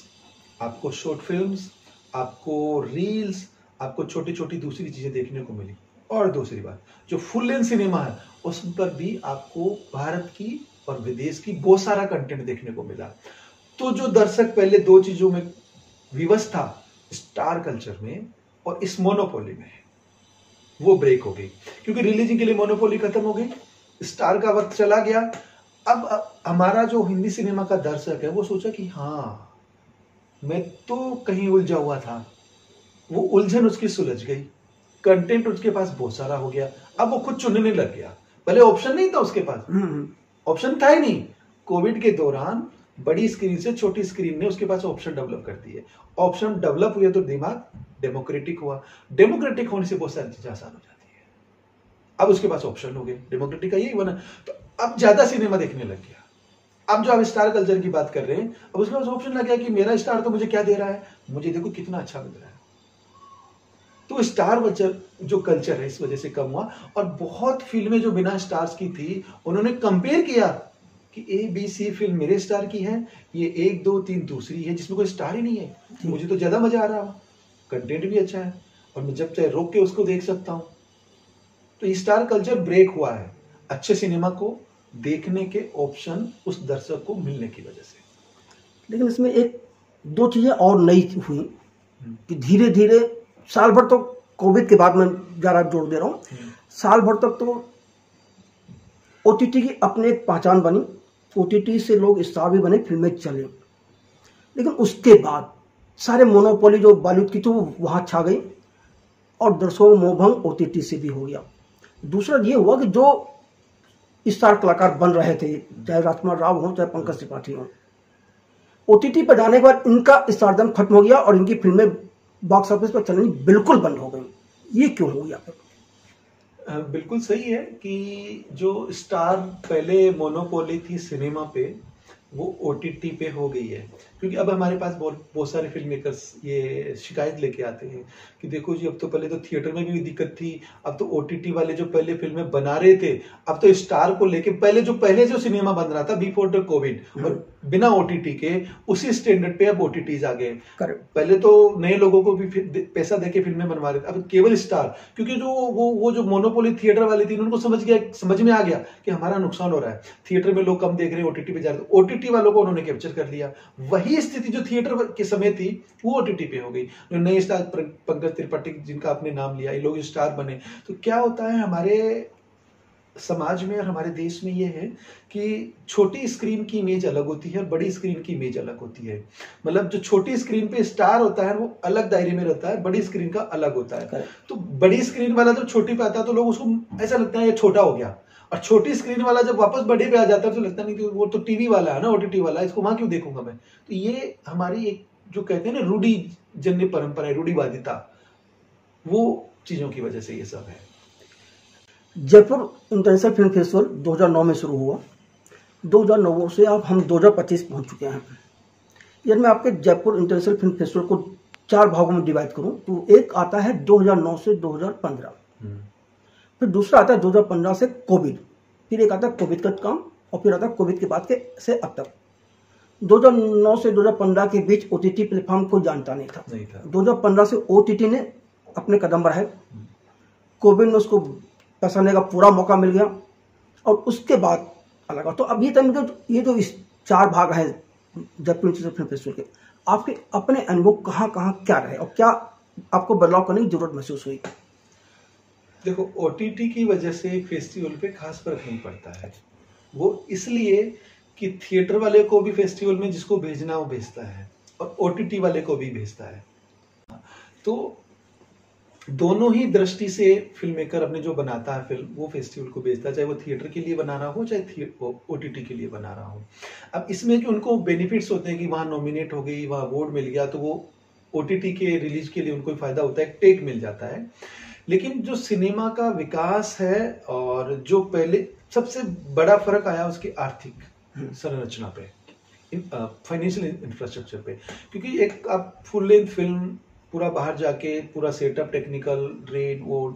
S2: आपको शॉर्ट फिल्म्स, आपको रील्स, आपको छोटी छोटी दूसरी चीजें देखने को मिली। और दूसरी बात, जो फुल लेंथ सिनेमा है उस पर भी आपको भारत की और विदेश की बहुत सारा कंटेंट देखने को मिला। तो जो दर्शक पहले 2 चीजों में विवश था, स्टार कल्चर में और इस मोनोपोली में, वो ब्रेक हो गई, क्योंकि रिलीजिंग के लिए मोनोपोली खत्म हो गई, स्टार का वक्त चला गया। अब हमारा जो हिंदी सिनेमा का दर्शक है वो सोचा कि हाँ, मैं तो कहीं उलझा हुआ था, वो उलझन उसकी सुलझ गई, कंटेंट उसके पास बहुत सारा हो गया, अब वो खुद चुनने लग गया। पहले ऑप्शन नहीं था उसके पास, ऑप्शन था ही नहीं। कोविड के दौरान बड़ी स्क्रीन से छोटी स्क्रीन ने उसके पास ऑप्शन डेवलप कर दिए। ऑप्शन डेवलप हुए तो दिमाग डेमोक्रेटिक हुआ, डेमोक्रेटिक होने से बहुत सारी चीजें आसान हो जाती है। अब उसके पास ऑप्शन हो गए, डेमोक्रेटिक का यही बना, तो अब ज्यादा सिनेमा देखने लग गया। अब जो आप स्टार कल्चर की बात कर रहे हैं, अब उसके पास ऑप्शन लग गया कि मेरा स्टार तो मुझे क्या दे रहा है, मुझे देखो कितना अच्छा मिल रहा है। तो स्टार जो कल्चर है इस वजह से कम हुआ। और बहुत फिल्में जो बिना स्टार्स की थी, उन्होंने कंपेयर किया कि ABC फिल्म मेरे स्टार की है, ये 1, 2, 3 दूसरी है जिसमें कोई स्टार ही नहीं है, मुझे तो ज्यादा मजा आ रहा है, कंटेंट भी अच्छा है और मैं जब चाहे रोक के उसको देख सकता हूं। तो स्टार कल्चर ब्रेक हुआ है अच्छे सिनेमा को देखने के ऑप्शन उस दर्शक को मिलने की वजह से।
S1: लेकिन इसमें 1-2 चीजें और नई हुई कि धीरे धीरे साल भर तो कोविड के बाद मैं ज्यादा जोर दे रहा हूँ, साल भर तक तो ओटीटी की अपनी एक पहचान बनी, ओटीटी से लोग स्टार भी बने, फिल्में चले। लेकिन उसके बाद सारे मोनोपोली जो बॉलीवुड की थी वो वहाँ छा गई और दर्शकों को मोहभंग ओटीटी से भी हो गया। दूसरा ये हुआ कि जो स्टार कलाकार बन रहे थे, चाहे राजकुमार राव हो चाहे पंकज त्रिपाठी हो, ओटीटी पर जाने के बाद इनका स्टारडम खत्म हो गया और इनकी फिल्में बॉक्स ऑफिस पर चलनी बिल्कुल बंद हो गई। ये क्यों हो गया?
S2: बिल्कुल सही है कि जो स्टार पहले मोनोपोली थी सिनेमा पे, वो ओटीटी पे हो गई है। क्योंकि अब हमारे पास बहुत सारे फिल्म मेकर्स ये शिकायत लेके आते हैं कि देखो जी, अब तो पहले तो थिएटर में भी दिक्कत थी, अब तो ओटीटी वाले जो पहले फिल्में बना रहे थे, अब तो स्टार को लेके पहले जो सिनेमा बन रहा था बिफोर द कोविड और बिना ओटीटी के, उसी स्टैंडर्ड पे अब ओटीटीज आ गए। पहले तो नए लोगों को भी पैसा देके फिल्में बनवा रहे थे, अब केवल स्टार, क्योंकि जो वो जो मोनोपोली थिएटर वाले थी उनको समझ में आ गया कि हमारा नुकसान हो रहा है, थिएटर में लोग कम देख रहे हैं, ओटीटी पे जा रहे हैं, ओटीटी वालों को उन्होंने कैप्चर कर लिया। वही स्थिति जो थिएटर के समय थी वो ओटीटी पे हो गई। जो नए स्टार पंकज त्रिपाठी जिनका आपने नाम लिया, ये लोग स्टार बने। तो क्या होता है हमारे समाज में और हमारे देश में, ये है कि छोटी स्क्रीन की इमेज अलग होती है और बड़ी स्क्रीन की इमेज अलग होती है। मतलब जो छोटी स्क्रीन पे स्टार होता है वो अलग दायरे में रहता है, बड़ी स्क्रीन का अलग होता है। तो बड़ी स्क्रीन वाला जब छोटी पे आता है तो लोग उसको ऐसा लगता है ये छोटा हो गया, और छोटी स्क्रीन वाला जब वापस बड़े पे आ जाता है तो लगता नहीं कि वो तो टीवी वाला है ना, ओटीटी वाला है, इसको वहां क्यों देखूंगा मैं। तो ये हमारी एक जो कहते हैं ना रूढ़िजन्य परंपरा है, रूढ़िवादिता, वो चीजों की वजह से ये सब है।
S1: जयपुर इंटरनेशनल फिल्म फेस्टिवल 2009 में शुरू हुआ, 2009 से अब हम 2025 पहुंच चुके हैं। यदि मैं आपके जयपुर इंटरनेशनल फिल्म फेस्टिवल को 4 भागों में डिवाइड करूं तो एक आता है 2009 से 2015, फिर दूसरा आता है 2015 से कोविड, फिर एक आता है कोविड का काम, और फिर आता है कोविड के बाद से अब तक। 2009 से 2015 के बीच ओटीटी प्लेटफॉर्म कोई जानता नहीं था। 2015 से ओटीटी ने अपने कदम बढ़ाए, कोविड में उसको पसंदने का पूरा मौका मिल गया और उसके बाद अलग। तो अभी तक ये जो इस 4 भाग हैं जयपुर इंटरनेशनल फिल्म फेस्टिवल के, आपके अपने अनुभव कहाँ कहाँ क्या रहे और क्या आपको बदलाव करने की जरूरत महसूस हुई?
S2: देखो, ओटीटी की वजह से फेस्टिवल पे खास फर्क नहीं पड़ता है। वो इसलिए कि थिएटर वाले को भी फेस्टिवल में जिसको भेजना वो भेजता है और ओटीटी वाले को भी भेजता है। तो दोनों ही दृष्टि से फिल्म मेकर अपने जो बनाता है फिल्म, वो फेस्टिवल को भेजता है, चाहे वो थिएटर के लिए बना रहा हो चाहे ओटीटी के लिए बना रहा हो। अब इसमें कि उनको बेनिफिट्स होते हैं कि वहाँ नॉमिनेट हो गई, वहाँ अवार्ड मिल गया, तो वो ओटीटी के रिलीज के लिए उनको फायदा होता है, टेक मिल जाता है। लेकिन जो सिनेमा का विकास है और जो पहले सबसे बड़ा फर्क आया उसकी आर्थिक संरचना पे, फाइनेंशियल इंफ्रास्ट्रक्चर पे। क्योंकि एक आप फुल लेंथ फिल्म पूरा बाहर जाके पूरा सेटअप, टेक्निकल रेट, वो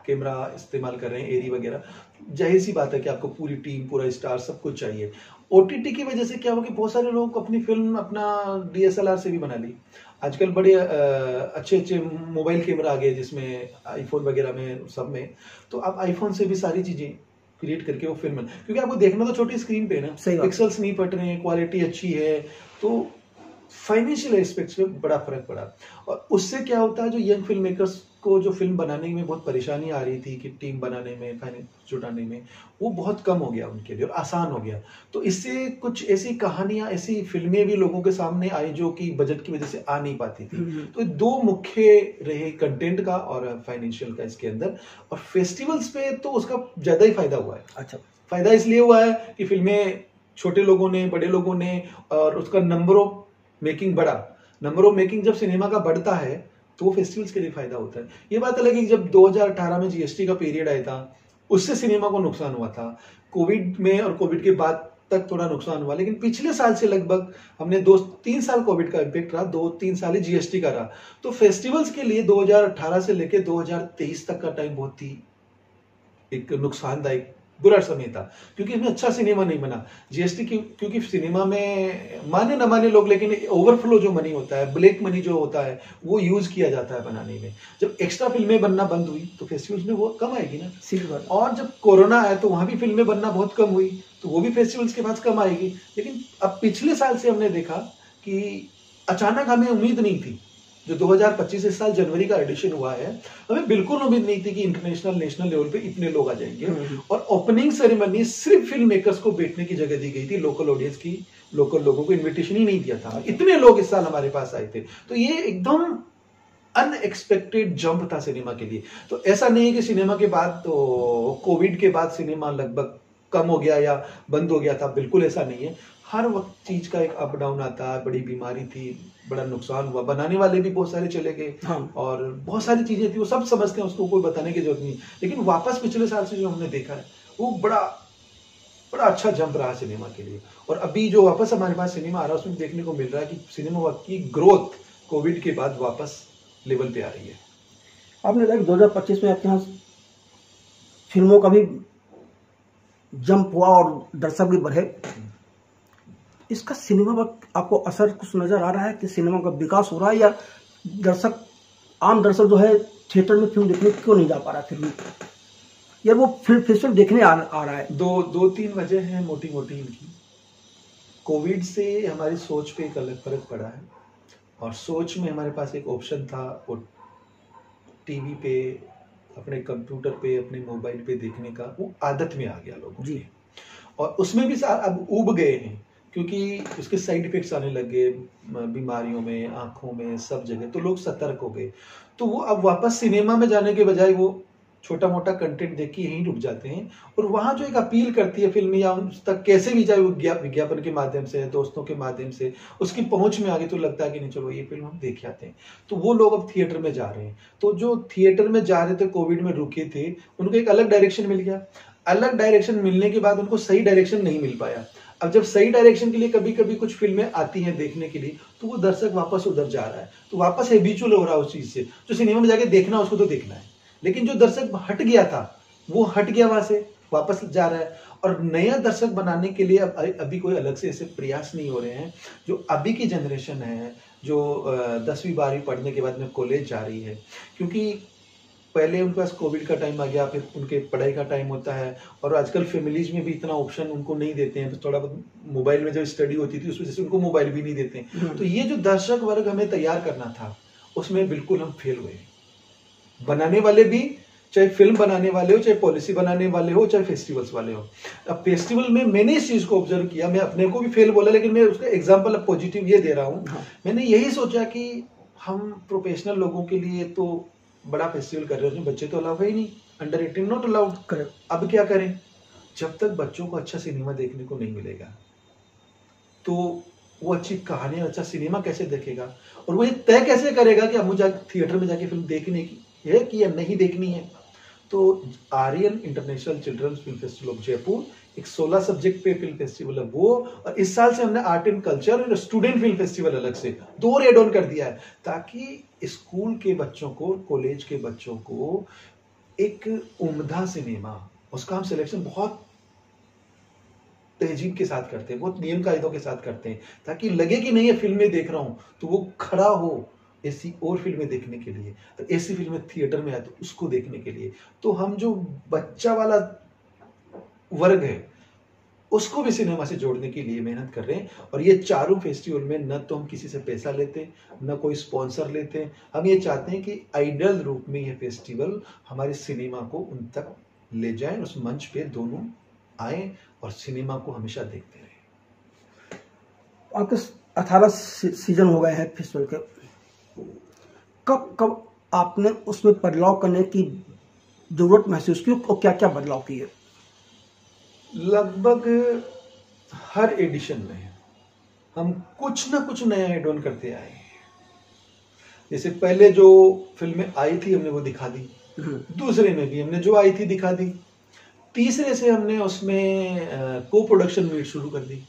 S2: कैमरा इस्तेमाल कर रहे हैं, एरी वगैरह, जाहिर सी बात है कि आपको पूरी टीम, पूरा स्टार, सब कुछ चाहिए। ओटीटी की वजह से क्या हो कि बहुत सारे लोग अपनी फिल्म अपना डीएसएलआर से भी बना ली। आजकल बड़े अच्छे अच्छे मोबाइल कैमरा आ गए जिसमें आईफोन वगैरह में, सब में, तो आप आईफोन से भी सारी चीजें क्रिएट करके वो फिल्म, क्योंकि आपको देखना तो छोटी स्क्रीन पे ना, पिक्सल्स नहीं पट रहे हैं, क्वालिटी अच्छी है, तो फाइनेंशियल एस्पेक्ट्स पे बड़ा फर्क पड़ा। और उससे क्या होता है, जो यंग फिल्म मेकर्स को जो फिल्म बनाने में बहुत परेशानी आ रही थी कि टीम बनाने में, फाइनेंस जुटाने में, वो बहुत कम हो गया उनके लिए और आसान हो गया। तो इससे कुछ ऐसी कहानियां, ऐसी फिल्में भी लोगों के सामने आई जो कि बजट की वजह से आ नहीं पाती थी। तो दो मुख्य रहे, कंटेंट का और फाइनेंशियल का इसके अंदर। और फेस्टिवल्स पे तो उसका ज्यादा ही फायदा हुआ है।
S1: अच्छा,
S2: फायदा इसलिए हुआ है कि फिल्में छोटे लोगों ने, बड़े लोगों ने, और उसका नंबर ऑफ मेकिंग बढ़ा। नंबर ऑफ मेकिंग जब सिनेमा का बढ़ता है तो वो फेस्टिवल्स के लिए फायदा होता है। ये बात अलग है कि जब 2018 में जीएसटी का पीरियड आया था, उससे सिनेमा को नुकसान हुआ था। कोविड में और कोविड के बाद तक थोड़ा नुकसान हुआ, लेकिन पिछले साल से लगभग हमने 2-3 साल कोविड का इम्पैक्ट रहा, 2-3 साल ही जीएसटी का रहा। तो फेस्टिवल्स के लिए 2018 से लेकर 2023 तक का टाइम बहुत ही एक नुकसानदायक, बुरा समय था, क्योंकि इसमें अच्छा सिनेमा नहीं बना। जीएसटी की, क्योंकि सिनेमा में माने न माने लोग, लेकिन ओवरफ्लो जो मनी होता है, ब्लैक मनी जो होता है, वो यूज किया जाता है बनाने में। जब एक्स्ट्रा फिल्में बनना बंद हुई तो फेस्टिवल्स में वो कम आएगी ना, सीधी बात। और जब कोरोना आया तो वहां भी फिल्में बनना बहुत कम हुई, तो वो भी फेस्टिवल्स के पास कम आएगी। लेकिन अब पिछले साल से हमने देखा कि अचानक हमें उम्मीद नहीं थी, जो 2025 इस साल जनवरी का एडिशन हुआ है, हमें बिल्कुल उम्मीद नहीं थी कि इंटरनेशनल, नेशनल लेवल पे इतने लोग आ जाएंगे। और ओपनिंग सेरेमनी सिर्फ फिल्म मेकर्स को बैठने की जगह दी गई थी, लोकल ऑडियंस की, लोकल लोगों को इनविटेशन ही नहीं दिया था। इतने लोग इस साल हमारे पास आए थे, तो ये एकदम अनएक्सपेक्टेड जंप था सिनेमा के लिए। तो ऐसा नहीं है कि सिनेमा के बाद, तो कोविड के बाद सिनेमा लगभग कम हो गया या बंद हो गया था, बिल्कुल ऐसा नहीं है। हर वक्त चीज का एक अप डाउन आता है, बड़ी बीमारी थी, बड़ा नुकसान हुआ, बनाने वाले भी बहुत सारे चले गए। हाँ। और बहुत सारी चीजें थी, वो सब समझते हैं, उसको कोई बताने की जरूरत नहीं। लेकिन वापस पिछले साल से जो हमने देखा है, वो बड़ा अच्छा जंप रहा सिनेमा के लिए। और अभी जो वापस हमारे पास सिनेमा आ रहा है, उसमें देखने को मिल रहा है कि सिनेमा की ग्रोथ कोविड के बाद वापस लेवल पे आ रही है।
S1: आपने देखा 2025 में आपके यहाँ फिल्मों का भी जंप हुआ और दर्शक भी बढ़े, इसका सिनेमा पर आपको असर कुछ नजर आ रहा है कि सिनेमा का विकास हो रहा है, या दर्शक, आम दर्शक जो है थिएटर में फिल्म देखने क्यों नहीं जा पा रहा फिल्म, या वो फिल्म फेस्टिवल देखने आ रहा है?
S2: दो तीन वजह हैं मोटी मोटी इनकी। कोविड से हमारी सोच पे एक अलग फर्क पड़ा है, और सोच में हमारे पास एक ऑप्शन था, वो टीवी पे, अपने कंप्यूटर पे, अपने मोबाइल पे देखने का, वो आदत में आ गया लोगों की। और उसमें भी अब उब गए हैं, क्योंकि उसके साइड इफेक्ट्स आने लगे बीमारियों में, आंखों में, सब जगह, तो लोग सतर्क हो गए। तो वो अब वापस सिनेमा में जाने के बजाय वो छोटा मोटा कंटेंट देख के यहीं रुक जाते हैं। और वहां जो एक अपील करती है फिल्म, या उन तक कैसे भी जाए, विज्ञापन के माध्यम से, दोस्तों के माध्यम से उसकी पहुंच में आ गई, तो लगता है कि नहीं चलो ये फिल्म हम देख आते हैं। तो वो लोग अब थिएटर में जा रहे हैं। तो जो थिएटर में जा रहे थे, कोविड में रुके थे, उनको एक अलग डायरेक्शन मिल गया। अलग डायरेक्शन मिलने के बाद उनको सही डायरेक्शन नहीं मिल पाया। अब जब सही डायरेक्शन के लिए कभी कभी कुछ फिल्में आती हैं देखने के लिए, तो वो दर्शक वापस उधर जा रहा है, तो वापस हैबिचुअल हो रहा है उस चीज से। जो सिनेमा में जाके देखना उसको तो देखना है, लेकिन जो दर्शक हट गया था वो हट गया, वहां से वापस जा रहा है। और नया दर्शक बनाने के लिए अभी कोई अलग से ऐसे प्रयास नहीं हो रहे हैं। जो अभी की जनरेशन है, जो 10वीं 12वीं पढ़ने के बाद में कॉलेज जा रही है, क्योंकि पहले उनके पास कोविड का टाइम आ गया, फिर उनके पढ़ाई का टाइम होता है, और आजकल फैमिलीज में भी इतना ऑप्शन उनको नहीं देते हैं, थोड़ा बहुत मोबाइल में जो स्टडी होती थी उस वजह से उनको मोबाइल भी नहीं देते हैं। तो ये जो दर्शक वर्ग हमें तैयार करना था उसमें बिल्कुल हम फेल हुए। बनाने वाले भी, चाहे फिल्म बनाने वाले हो, चाहे पॉलिसी बनाने वाले हो, चाहे फेस्टिवल्स वाले हो। अब फेस्टिवल में मैंने इस चीज को ऑब्जर्व किया, मैं अपने को भी फेल बोला, लेकिन मैं उसका एग्जांपल अब पॉजिटिव ये दे रहा हूँ। मैंने यही सोचा कि हम प्रोफेशनल लोगों के लिए तो बड़ा फेस्टिवल कर रहे हैं, बच्चे तो अलाउ है ही नहीं, अंडर 18 नॉट अलाउड। अब क्या करें? जब तक बच्चों को अच्छा सिनेमा देखने को नहीं मिलेगा तो वो अच्छी कहानी, अच्छा सिनेमा कैसे देखेगा, और वो ये तय कैसे करेगा कि अब मुझे थिएटर में जाके फिल्म देखने की है कि या नहीं देखनी है। तो Aryan international children's film festival of Jaipur एक 16 सब्जेक्ट पे फिल्म फेस्टिवल है वो, और इस साल से हमने आर्ट एंड कल्चर और स्टूडेंट फिल्म फेस्टिवल अलग से 2 एड ऑन कर दिया है, ताकि स्कूल के बच्चों को, कॉलेज के बच्चों को एक उम्दा सिनेमा, उसका हम सिलेक्शन बहुत तहजीब के साथ करते हैं, बहुत नियम कायदों के साथ करते हैं, ताकि लगे कि नहीं ये फिल्में देख रहा हूं तो वो खड़ा हो ऐसी और फिल्में देखने के लिए, तो ऐसी फिल्में थिएटर में आए तो उसको देखने के लिए। तो हम जो बच्चा वाला वर्ग है उसको भी सिनेमा से जोड़ने के लिए मेहनत कर रहे हैं। और ये चारों फेस्टिवल में न तो हम किसी से पैसा लेते, न कोई स्पॉन्सर लेते, हम ये चाहते हैं कि आइडियल रूप में ये फेस्टिवल हमारे सिनेमा को उन तक ले जाए, उस मंच पे दोनों आए और सिनेमा को हमेशा देखते रहे।
S1: आपके 18 सीजन हो गए हैं फेस्टिवल के, कब कब आपने उसमें बदलाव करने की जरूरत महसूस की और क्या क्या बदलाव किए?
S2: लगभग हर एडिशन में हम कुछ ना कुछ नया एड ऑन करते आए। जैसे पहले जो फिल्में आई थी हमने वो दिखा दी, दूसरे में भी हमने जो आई थी दिखा दी, तीसरे से हमने उसमें को प्रोडक्शन मीट शुरू कर दी,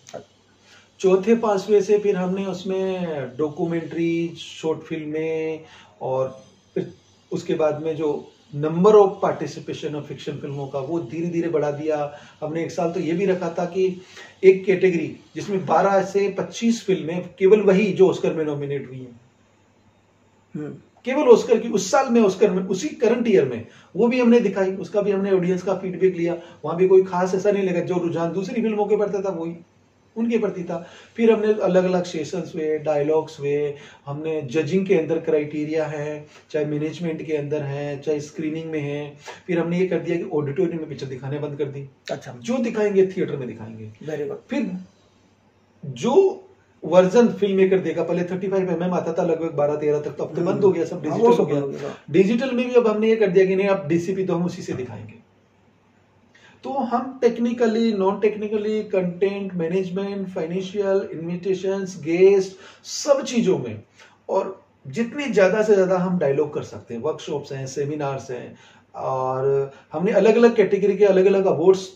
S2: चौथे पांचवे से फिर हमने उसमें डॉक्यूमेंट्री, शॉर्ट फिल्में, और फिर उसके बाद में जो number of participation of fiction फिल्मों का वो धीरे धीरे बढ़ा दिया हमने। एक साल तो ये भी रखा था कि एक कैटेगरी जिसमें 12 से 25 फिल्में, केवल वही जो ऑस्कर में नॉमिनेट हुई हैं, केवल ऑस्कर की, उस साल में ऑस्कर में, उसी करंट ईयर में, वो भी हमने दिखाई, उसका भी हमने ऑडियंस का फीडबैक लिया। वहां भी कोई खास ऐसा नहीं लगा, जो रुझान दूसरी फिल्मों के बढ़ता था वही उनके प्रति था। फिर हमने अलग अलग सेशंस हुए, डायलॉग्स हुए, हमने जजिंग के अंदर क्राइटेरिया है, चाहे मैनेजमेंट के अंदर है, चाहे स्क्रीनिंग में है। फिर हमने ये कर दिया कि ऑडिटोरियम में पिक्चर दिखाने बंद कर दी।
S1: अच्छा,
S2: जो दिखाएंगे थिएटर में दिखाएंगे।
S1: Very good.
S2: फिर जो वर्जन फिल्म मेकर देगा, पहले 35 mm आता था लगभग 12-13 तक, तो अब तो बंद हो गया, सब डिजिटल हो गया। डिजिटल में भी अब हमने ये कर दिया कि नहीं, अब डीसीपी तो हम उसी से दिखाएंगे। तो हम technically, non technically, content, management, financial, invitations, guest, सब चीजों में, और जितनी ज्यादा से ज्यादा हम डायलॉग कर सकते हैं, वर्कशॉप्स हैं, सेमिनार्स हैं, और हमने अलग अलग कैटेगरी के अलग अलग अवार्ड्स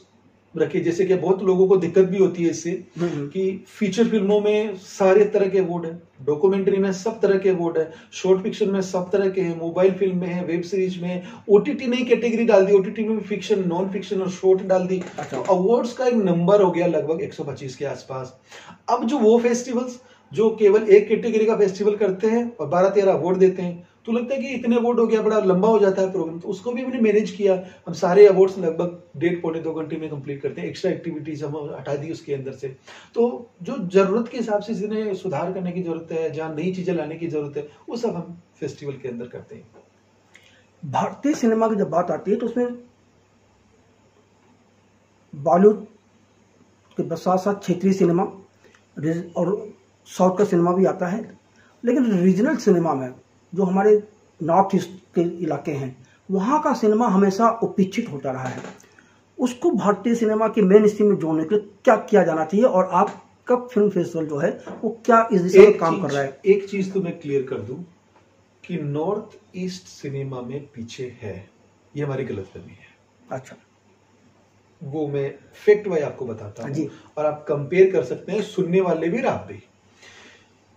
S2: रखे। जैसे कि बहुत लोगों को दिक्कत भी होती है इससे कि फीचर फिल्मों में सारे तरह के अवार्ड है, डॉक्यूमेंट्री में सब तरह के अवार्ड है, शॉर्ट फिक्शन में सब तरह के हैं, मोबाइल फिल्म में है, वेब सीरीज में, ओटीटी नई कैटेगरी डाल दी, ओटीटी में फिक्शन, नॉन फिक्शन और शॉर्ट डाल दी। तो अवार्ड्स का एक नंबर हो गया लगभग 125 के आसपास। अब जो वो फेस्टिवल्स जो केवल एक कैटेगरी का फेस्टिवल करते हैं और 12-13 अवार्ड देते हैं, तो लगता है कि इतने अवार्ड हो गया, बड़ा लंबा हो जाता है प्रोग्राम। तो उसको भी हमने मैनेज किया, हम सारे अवार्ड्स लगभग 1.5-2 घंटे में कंप्लीट करते हैं। एक्स्ट्रा एक्टिविटीज हम हटा दी उसके अंदर से। तो जो जरूरत के हिसाब से जिन्हें सुधार करने की जरूरत है, जहाँ नई चीजें लाने की जरूरत है, वो सब हम फेस्टिवल के अंदर करते हैं।
S1: भारतीय सिनेमा की जब बात आती है तो उसमें बॉलीवुड के साथ साथ क्षेत्रीय सिनेमा और साउथ का सिनेमा भी आता है, लेकिन रीजनल सिनेमा में जो हमारे नॉर्थ ईस्ट के इलाके हैं, वहाँ का सिनेमा हमेशा उपेक्षित होता रहा है। उसको भारतीय सिनेमा के मेन स्ट्रीम में जोड़ने के लिए क्या किया जाना चाहिए, और आपका फिल्म फेस्टिवल जो है वो क्या इस दिशा में काम कर रहा है?
S2: एक चीज तो मैं क्लियर कर दूं कि नॉर्थ ईस्ट सिनेमा में पीछे है, ये हमारी गलतफहमी है।
S1: अच्छा,
S2: वो मैं फैक्ट वाइज आपको बताता हूँ, और आप कंपेयर कर सकते हैं, सुनने वाले भी, आप भी,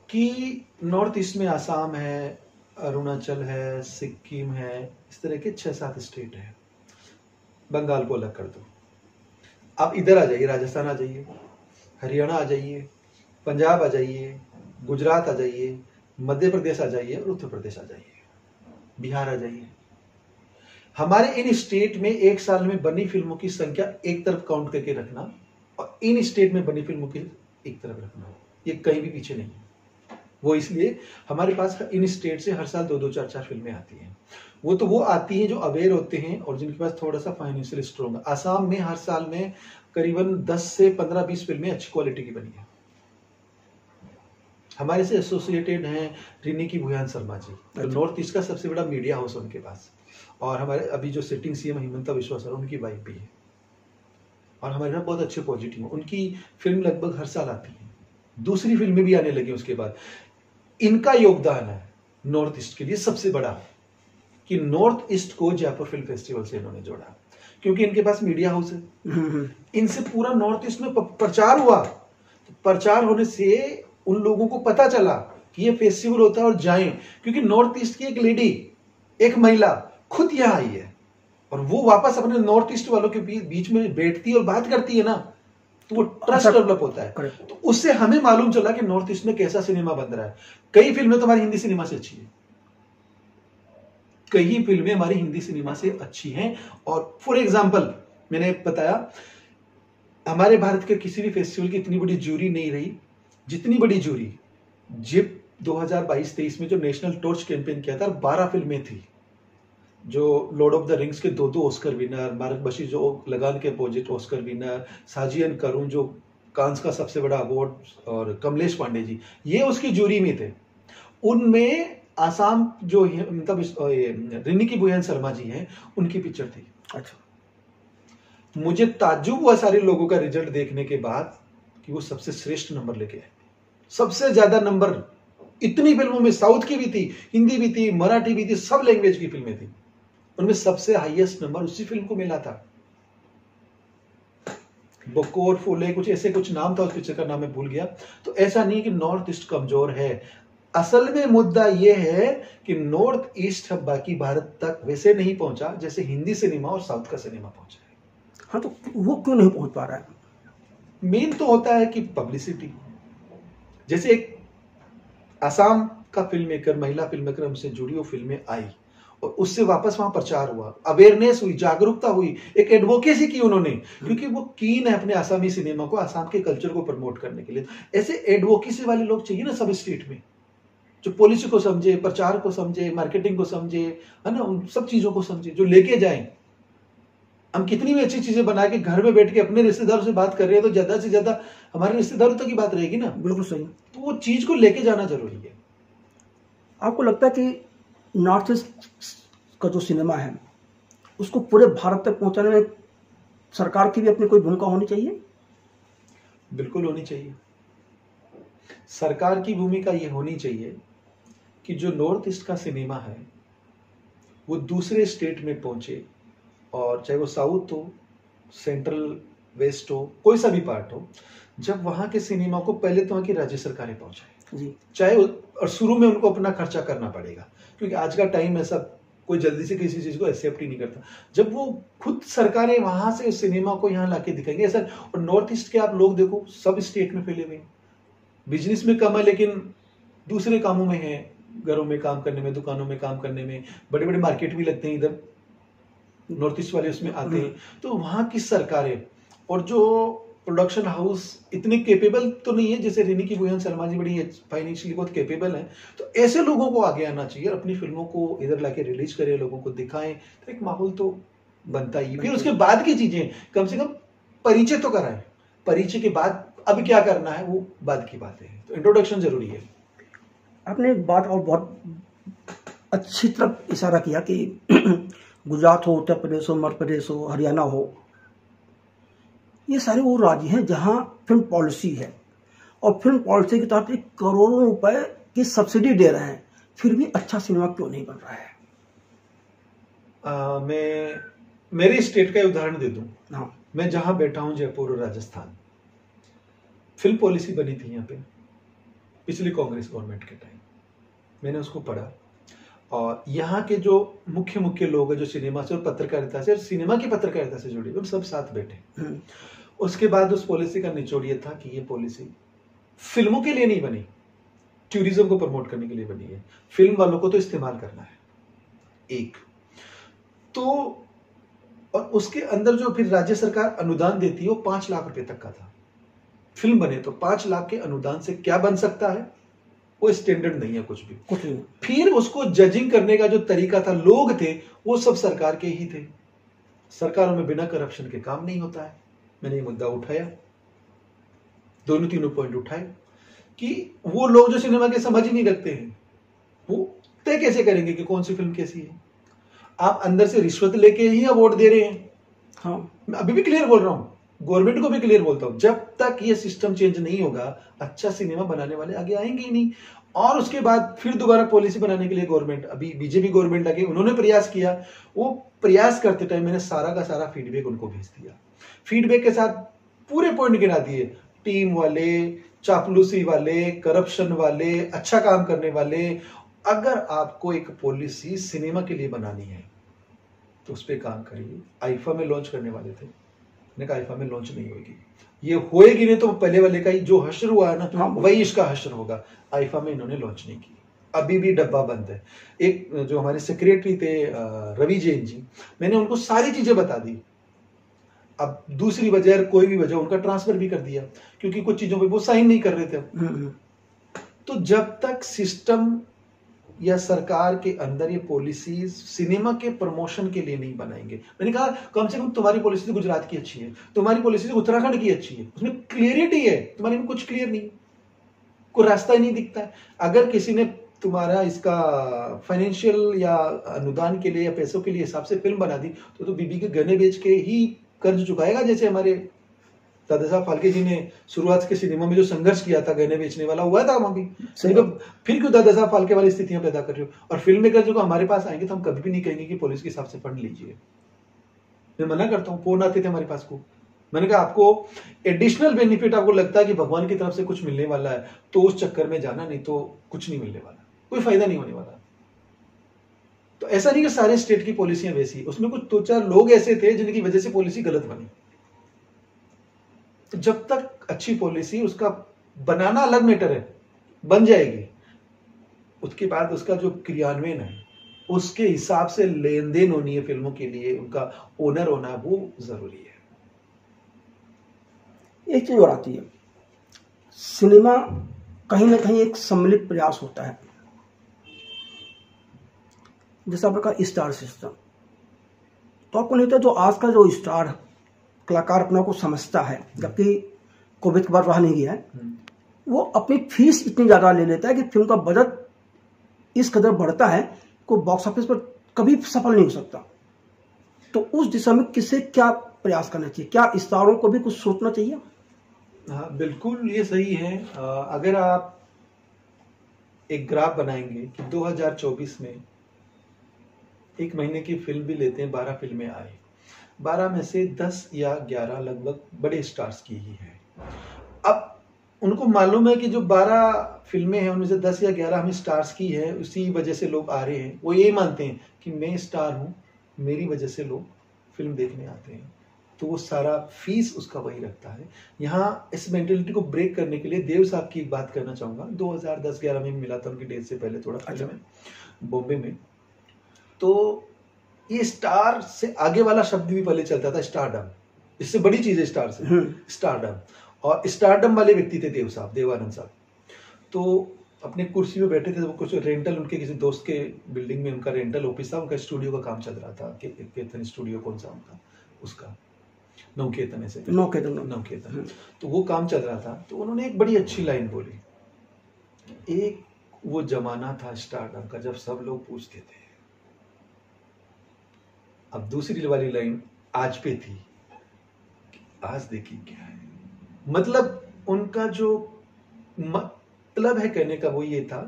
S2: कि नॉर्थ ईस्ट में आसाम है, अरुणाचल है, सिक्किम है, इस तरह के 6-7 स्टेट है। बंगाल को अलग कर दो, आप इधर आ जाइए, राजस्थान आ जाइए, हरियाणा आ जाइए, पंजाब आ जाइए, गुजरात आ जाइए, मध्य प्रदेश आ जाइए और उत्तर प्रदेश आ जाइए, बिहार आ जाइए। हमारे इन स्टेट में एक साल में बनी फिल्मों की संख्या एक तरफ काउंट करके रखना और इन स्टेट में बनी फिल्मों की एक तरफ रखना, ये कहीं भी पीछे नहीं है। वो इसलिए हमारे पास इन स्टेट से हर साल 2-2, 4-4 फिल्में आती हैं। वो आती हैं जो अवेयर होते हैं और जिनके पास थोड़ा सा फाइनेंशियल स्ट्रॉन्ग है। आसाम में हर साल में करीबन 10 से 15-20 फिल्में अच्छी क्वालिटी की बनी है। हमारे से एसोसिएटेड हैं रिनिकी भुयान शर्मा जी, तो नॉर्थ ईस्ट का सबसे बड़ा मीडिया हाउस उनके पास, और हमारे अभी जो सिटिंग सीएम हिमंता विश्वा सर, उनकी वाइफ भी है, और हमारे यहाँ बहुत अच्छे पॉजिटिव है। उनकी फिल्म लगभग हर साल आती है, दूसरी फिल्में भी आने लगी उसके बाद। इनका योगदान है नॉर्थ ईस्ट के लिए सबसे बड़ा कि नॉर्थ ईस्ट को जयपुर फिल्म फेस्टिवल से इन्होंने जोड़ा, क्योंकि इनके पास मीडिया हाउस है। इनसे पूरा नॉर्थ ईस्ट में प्रचार हुआ, तो प्रचार होने से उन लोगों को पता चला कि ये फेस्टिवल होता है और जाएं, क्योंकि नॉर्थ ईस्ट की एक लेडी, एक महिला खुद यहाँ आई है और वो वापस अपने नॉर्थ ईस्ट वालों के बीच में बैठती है और बात करती है ना, तो वो ट्रस्ट डेवलप होता है। तो उससे हमें मालूम चला कि नॉर्थ ईस्ट में कैसा सिनेमा बन रहा है। कई फिल्में तो हमारी हिंदी सिनेमा से अच्छी है, कई फिल्में हमारी हिंदी सिनेमा से अच्छी हैं। और फॉर एग्जांपल मैंने बताया, हमारे भारत के किसी भी फेस्टिवल की इतनी बड़ी जूरी नहीं रही जितनी बड़ी जूरी जिप 2022-23 में जो नेशनल टॉर्च कैंपेन किया था। 12 फिल्में थी, जो लॉर्ड ऑफ द रिंग्स के 2-2 ऑस्कर विनर, मार्क बशी जो लगान के अपोजिट ऑस्कर विनर, साजियन करुण जो कांस का सबसे बड़ा अवार्ड, और कमलेश पांडे जी, ये उसकी जूरी में थे। उनमें आसाम जो मतलब रिनिकी भुयान शर्मा जी हैं, उनकी पिक्चर थी। अच्छा, मुझे ताज्जुब हुआ सारे लोगों का रिजल्ट देखने के बाद कि वो सबसे श्रेष्ठ नंबर लेके आए, सबसे ज्यादा नंबर इतनी फिल्मों में, साउथ की भी थी, हिंदी भी थी, मराठी भी थी, सब लैंग्वेज की फिल्में थी, उनमें सबसे हाईएस्ट नंबर उसी फिल्म को मिला था। बकोर फूले कुछ ऐसे कुछ नाम था उस पिक्चर का, नाम मैं भूल गया। तो ऐसा नहीं कि नॉर्थ ईस्ट कमजोर है, असल में मुद्दा यह है कि नॉर्थ ईस्ट अब बाकी भारत तक वैसे नहीं पहुंचा जैसे हिंदी सिनेमा और साउथ का सिनेमा पहुंचा है।
S1: हाँ, तो वो क्यों नहीं पहुंच पा रहा है?
S2: मेन तो होता है कि पब्लिसिटी। जैसे एक आसाम का फिल्म मेकर, महिला फिल्म मेकर हमसे जुड़ी, वो फिल्में आई और उससे वापस वहां प्रचार हुआ, अवेयरनेस हुई, जागरूकता हुई, एक एडवोकेसी की उन्होंने, क्योंकि वो कीन है अपने आसामी सिनेमा को, आसाम के कल्चर को प्रमोट करने के लिए। ऐसे एडवोकेसी वाले लोग चाहिए ना सब स्टेट में, जो पॉलिसी को समझे, प्रचार को समझे, मार्केटिंग को समझे, है ना, उन सब चीजों को समझे, जो लेके जाए। हम कितनी भी अच्छी चीजें बना के घर में बैठ के अपने रिश्तेदारों से बात कर रहे हैं, तो ज्यादा से ज्यादा हमारे रिश्तेदारों तक की बात रहेगी ना।
S1: बिल्कुल सही।
S2: तो वो चीज को लेके जाना जरूरी है।
S1: आपको लगता है कि नॉर्थ ईस्ट का जो सिनेमा है उसको पूरे भारत तक पहुंचाने में सरकार की भी अपनी कोई भूमिका होनी चाहिए?
S2: बिल्कुल होनी चाहिए। सरकार की भूमिका ये होनी चाहिए कि जो नॉर्थ ईस्ट का सिनेमा है वो दूसरे स्टेट में पहुंचे, और चाहे वो साउथ हो, सेंट्रल वेस्ट हो, कोई सा भी पार्ट हो, जब वहां के सिनेमा को पहले तो वहां की राज्य सरकारें पहुंचाए जी, चाहे और शुरू में उनको अपना खर्चा करना पड़ेगा, क्योंकि आज का टाइम ऐसा कोई जल्दी से किसी चीज को एक्सेप्ट ही नहीं करता। जब वो खुद सरकारें वहां से उस सिनेमा को यहाँ लाके दिखाएंगे ऐसा। और नॉर्थ ईस्ट के आप लोग देखो, सब स्टेट में फैले हुए हैं, बिजनेस में कम है लेकिन दूसरे कामों में है, घरों में काम करने में, दुकानों में काम करने में, बड़े बड़े मार्केट भी लगते हैं इधर, नॉर्थ ईस्ट वाले उसमें आते हैं। तो वहां की सरकारें और जो प्रोडक्शन हाउस इतने कैपेबल तो नहीं है, जैसे रिनिकी भुयान शर्मा जी बड़ी फाइनेंशियली बहुत कैपेबल हैं, तो ऐसे लोगों को आगे आना चाहिए, अपनी फिल्मों को इधर लाके रिलीज करें, लोगों को दिखाएं, तो एक माहौल तो बनता ही। फिर उसके बाद की चीजें कम से कम परिचय तो कराएं, परिचय के बाद अब क्या करना है वो बाद की बात है, तो इंट्रोडक्शन जरूरी है।
S1: आपने एक बात और बहुत अच्छी तरफ इशारा किया कि गुजरात हो, उत्तर प्रदेश हो, मध्य प्रदेश हो, हरियाणा हो, ये सारे वो राज्य हैं जहां फिल्म पॉलिसी है, और फिल्म पॉलिसी के तहत करोड़ों रुपए की सब्सिडी दे रहे हैं, फिर भी अच्छा सिनेमा क्यों नहीं बन रहा है?
S2: मैं मेरी स्टेट का उदाहरण दे दूं।
S1: हाँ,
S2: मैं जहां बैठा हूं, जयपुर और राजस्थान, फिल्म पॉलिसी बनी थी यहाँ पे पिछली कांग्रेस गवर्नमेंट के टाइम, मैंने उसको पढ़ा, और यहाँ के जो मुख्य लोग हैं जो सिनेमा से और पत्रकारिता से और सिनेमा की पत्रकारिता से जुड़े, हम सब साथ बैठे। उसके बाद उस पॉलिसी का निचोड़ ये था कि ये पॉलिसी फिल्मों के लिए नहीं बनी, टूरिज्म को प्रमोट करने के लिए बनी है, फिल्म वालों को तो इस्तेमाल करना है। एक तो और उसके अंदर जो फिर राज्य सरकार अनुदान देती है वो 5 लाख रुपए तक का था। फिल्म बने तो 5 लाख के अनुदान से क्या बन सकता है, वो स्टैंडर्ड नहीं है कुछ भी। फिर उसको जजिंग करने का जो तरीका था, लोग थे वो सब सरकार के ही थे। सरकारों में बिना करप्शन के काम नहीं होता है। मैंने ये मुद्दा उठाया, दोनों तीनों पॉइंट उठाए कि वो लोग जो सिनेमा के समझ ही नहीं रखते हैं, वो तय कैसे करेंगे कि कौन सी फिल्म कैसी है। आप अंदर से रिश्वत लेके ही अवार्ड दे रहे हैं। हाँ, मैं अभी भी क्लियर बोल रहा हूं, गवर्नमेंट को भी क्लियर बोलता हूं, जब तक ये सिस्टम चेंज नहीं होगा अच्छा सिनेमा बनाने वाले आगे आएंगे ही नहीं। और उसके बाद फिर दोबारा पॉलिसी बनाने के लिए गवर्नमेंट, अभी बीजेपी गवर्नमेंट आगे उन्होंने प्रयास किया। वो प्रयास करते टाइम मैंने सारा का सारा फीडबैक उनको भेज दिया। फीडबैक के साथ पूरे पॉइंट गिना दिए, टीम वाले, चापलूसी वाले, करप्शन वाले, अच्छा काम करने वाले। अगर आपको एक पॉलिसी सिनेमा के लिए बनानी है तो उस पर काम करिए। आईफा में लॉन्च करने वाले थे, मैंने कहा आईफा में लॉन्च नहीं होगी, ये होएगी नहीं तो पहले वाले का ही जो हश्र हुआ है ना वही इसका हश्र होगा। आईफा में इन्होंने लॉन्च नहीं की, अभी भी डब्बा बंद है। एक जो हमारे सेक्रेटरी थे रवि जैन जी, मैंने उनको सारी चीजें बता दी। अब दूसरी वजह कोई भी वजह उनका ट्रांसफर भी कर दिया क्योंकि कुछ चीजों पे वो साइन नहीं कर रहे थे। तो जब तक सिस्टम या सरकार के अंदर ये पॉलिसीज सिनेमा के प्रमोशन के लिए नहीं बनाएंगे, मैंने कहा कम से कम तुम्हारी पॉलिसी तो गुजरात की अच्छी है, तुम्हारी पॉलिसी तो उत्तराखंड की अच्छी है, उसमें क्लियरिटी है, तुम्हारे में कुछ क्लियर नहीं, कोई रास्ता ही नहीं दिखता है। अगर किसी ने तुम्हारा इसका फाइनेंशियल या अनुदान के लिए या पैसों के लिए हिसाब से फिल्म बना दी तो बीबी के गहने बेच के ही कर्ज चुकाएगा। जैसे हमारे दादा साहब फाल्के जी ने शुरुआत के सिनेमा में जो संघर्ष किया था गहने बेचने वाला, हुआ था वहां भी। फिर क्यों दादा साहब फाल्के वाली स्थितियां पैदा कर रहे हो। और फिल्म मेकर जो हमारे पास आएंगे तो हम कभी भी नहीं कहेंगे कि पुलिस के हिसाब से फंड लीजिए, मैं मना करता हूँ। फोन आते थे हमारे पास को, मैंने कहा आपको एडिशनल बेनिफिट आपको लगता है कि भगवान की तरफ से कुछ मिलने वाला है तो उस चक्कर में जाना, नहीं तो कुछ नहीं मिलने वाला, कोई फायदा नहीं होने वाला। तो ऐसा नहीं कि सारे स्टेट की पॉलिसियां वैसी, उसमें कुछ 2-4 लोग ऐसे थे जिनकी वजह से पॉलिसी गलत बनी। तो जब तक अच्छी पॉलिसी, उसका बनाना अलग मैटर है, बन जाएगी, उसके बाद उसका जो क्रियान्वयन है उसके हिसाब से लेन देन होनी है फिल्मों के लिए, उनका ओनर होना वो जरूरी है।
S1: एक चीज और आती है, सिनेमा कहीं ना कहीं एक सम्मिलित प्रयास होता है। जैसा प्रकार स्टार सिस्टम, तो आपको नहीं था जो आज का जो स्टार कलाकार अपना को समझता है, जबकि कोविड के बाद रहा नहीं गया है, वो अपनी फीस इतनी ज्यादा ले लेता है कि फिल्म का बजट इस कदर बढ़ता है को बॉक्स ऑफिस पर कभी सफल नहीं हो सकता। तो उस दिशा में किसे क्या प्रयास करना चाहिए, क्या स्टारों को भी कुछ सोचना चाहिए?
S2: हाँ बिल्कुल, ये सही है। अगर आप एक ग्राफ बनाएंगे कि 2024 में एक महीने की फिल्म भी लेते हैं, 12 फिल्में आए, 12 में से 10 या 11 लगभग बड़े स्टार्स की ही है। अब उनको मालूम है कि जो 12 फिल्में हैं उनमें से 10 या 11 हमें स्टार्स की है, उसी वजह से लोग आ रहे हैं। वो ये मानते हैं कि मैं स्टार हूं, मेरी वजह से लोग फिल्म देखने आते हैं, तो वो सारा फीस उसका वही रखता है। यहाँ इस मेंटेलिटी को ब्रेक करने के लिए देव साहब की एक बात करना चाहूंगा। 2010-11 में मिला था, उनकी डेट से पहले थोड़ा पहले में बॉम्बे में। तो ये स्टार से आगे वाला शब्द भी पहले चलता था, स्टारडम। इससे बड़ी चीज है स्टार से, स्टारडम। और स्टारडम वाले व्यक्ति थे देव साहब, देवानंद साहब। तो अपने कुर्सी में बैठे थे, वो कुछ रेंटल, उनके किसी दोस्त के बिल्डिंग में उनका रेंटल ऑफिस था, उनका स्टूडियो का काम चल रहा था। केतन स्टूडियो कौन सा उनका, उसका नवकेतन, ऐसे नवकेतन। तो वो काम चल रहा था। तो उन्होंने एक बड़ी अच्छी लाइन बोली, एक वो जमाना था स्टारडम का जब सब लोग पूछते थे। अब दूसरी वाली लाइन आज पे थी, आज देखिए क्या है। मतलब उनका जो मतलब है कहने का वो ये था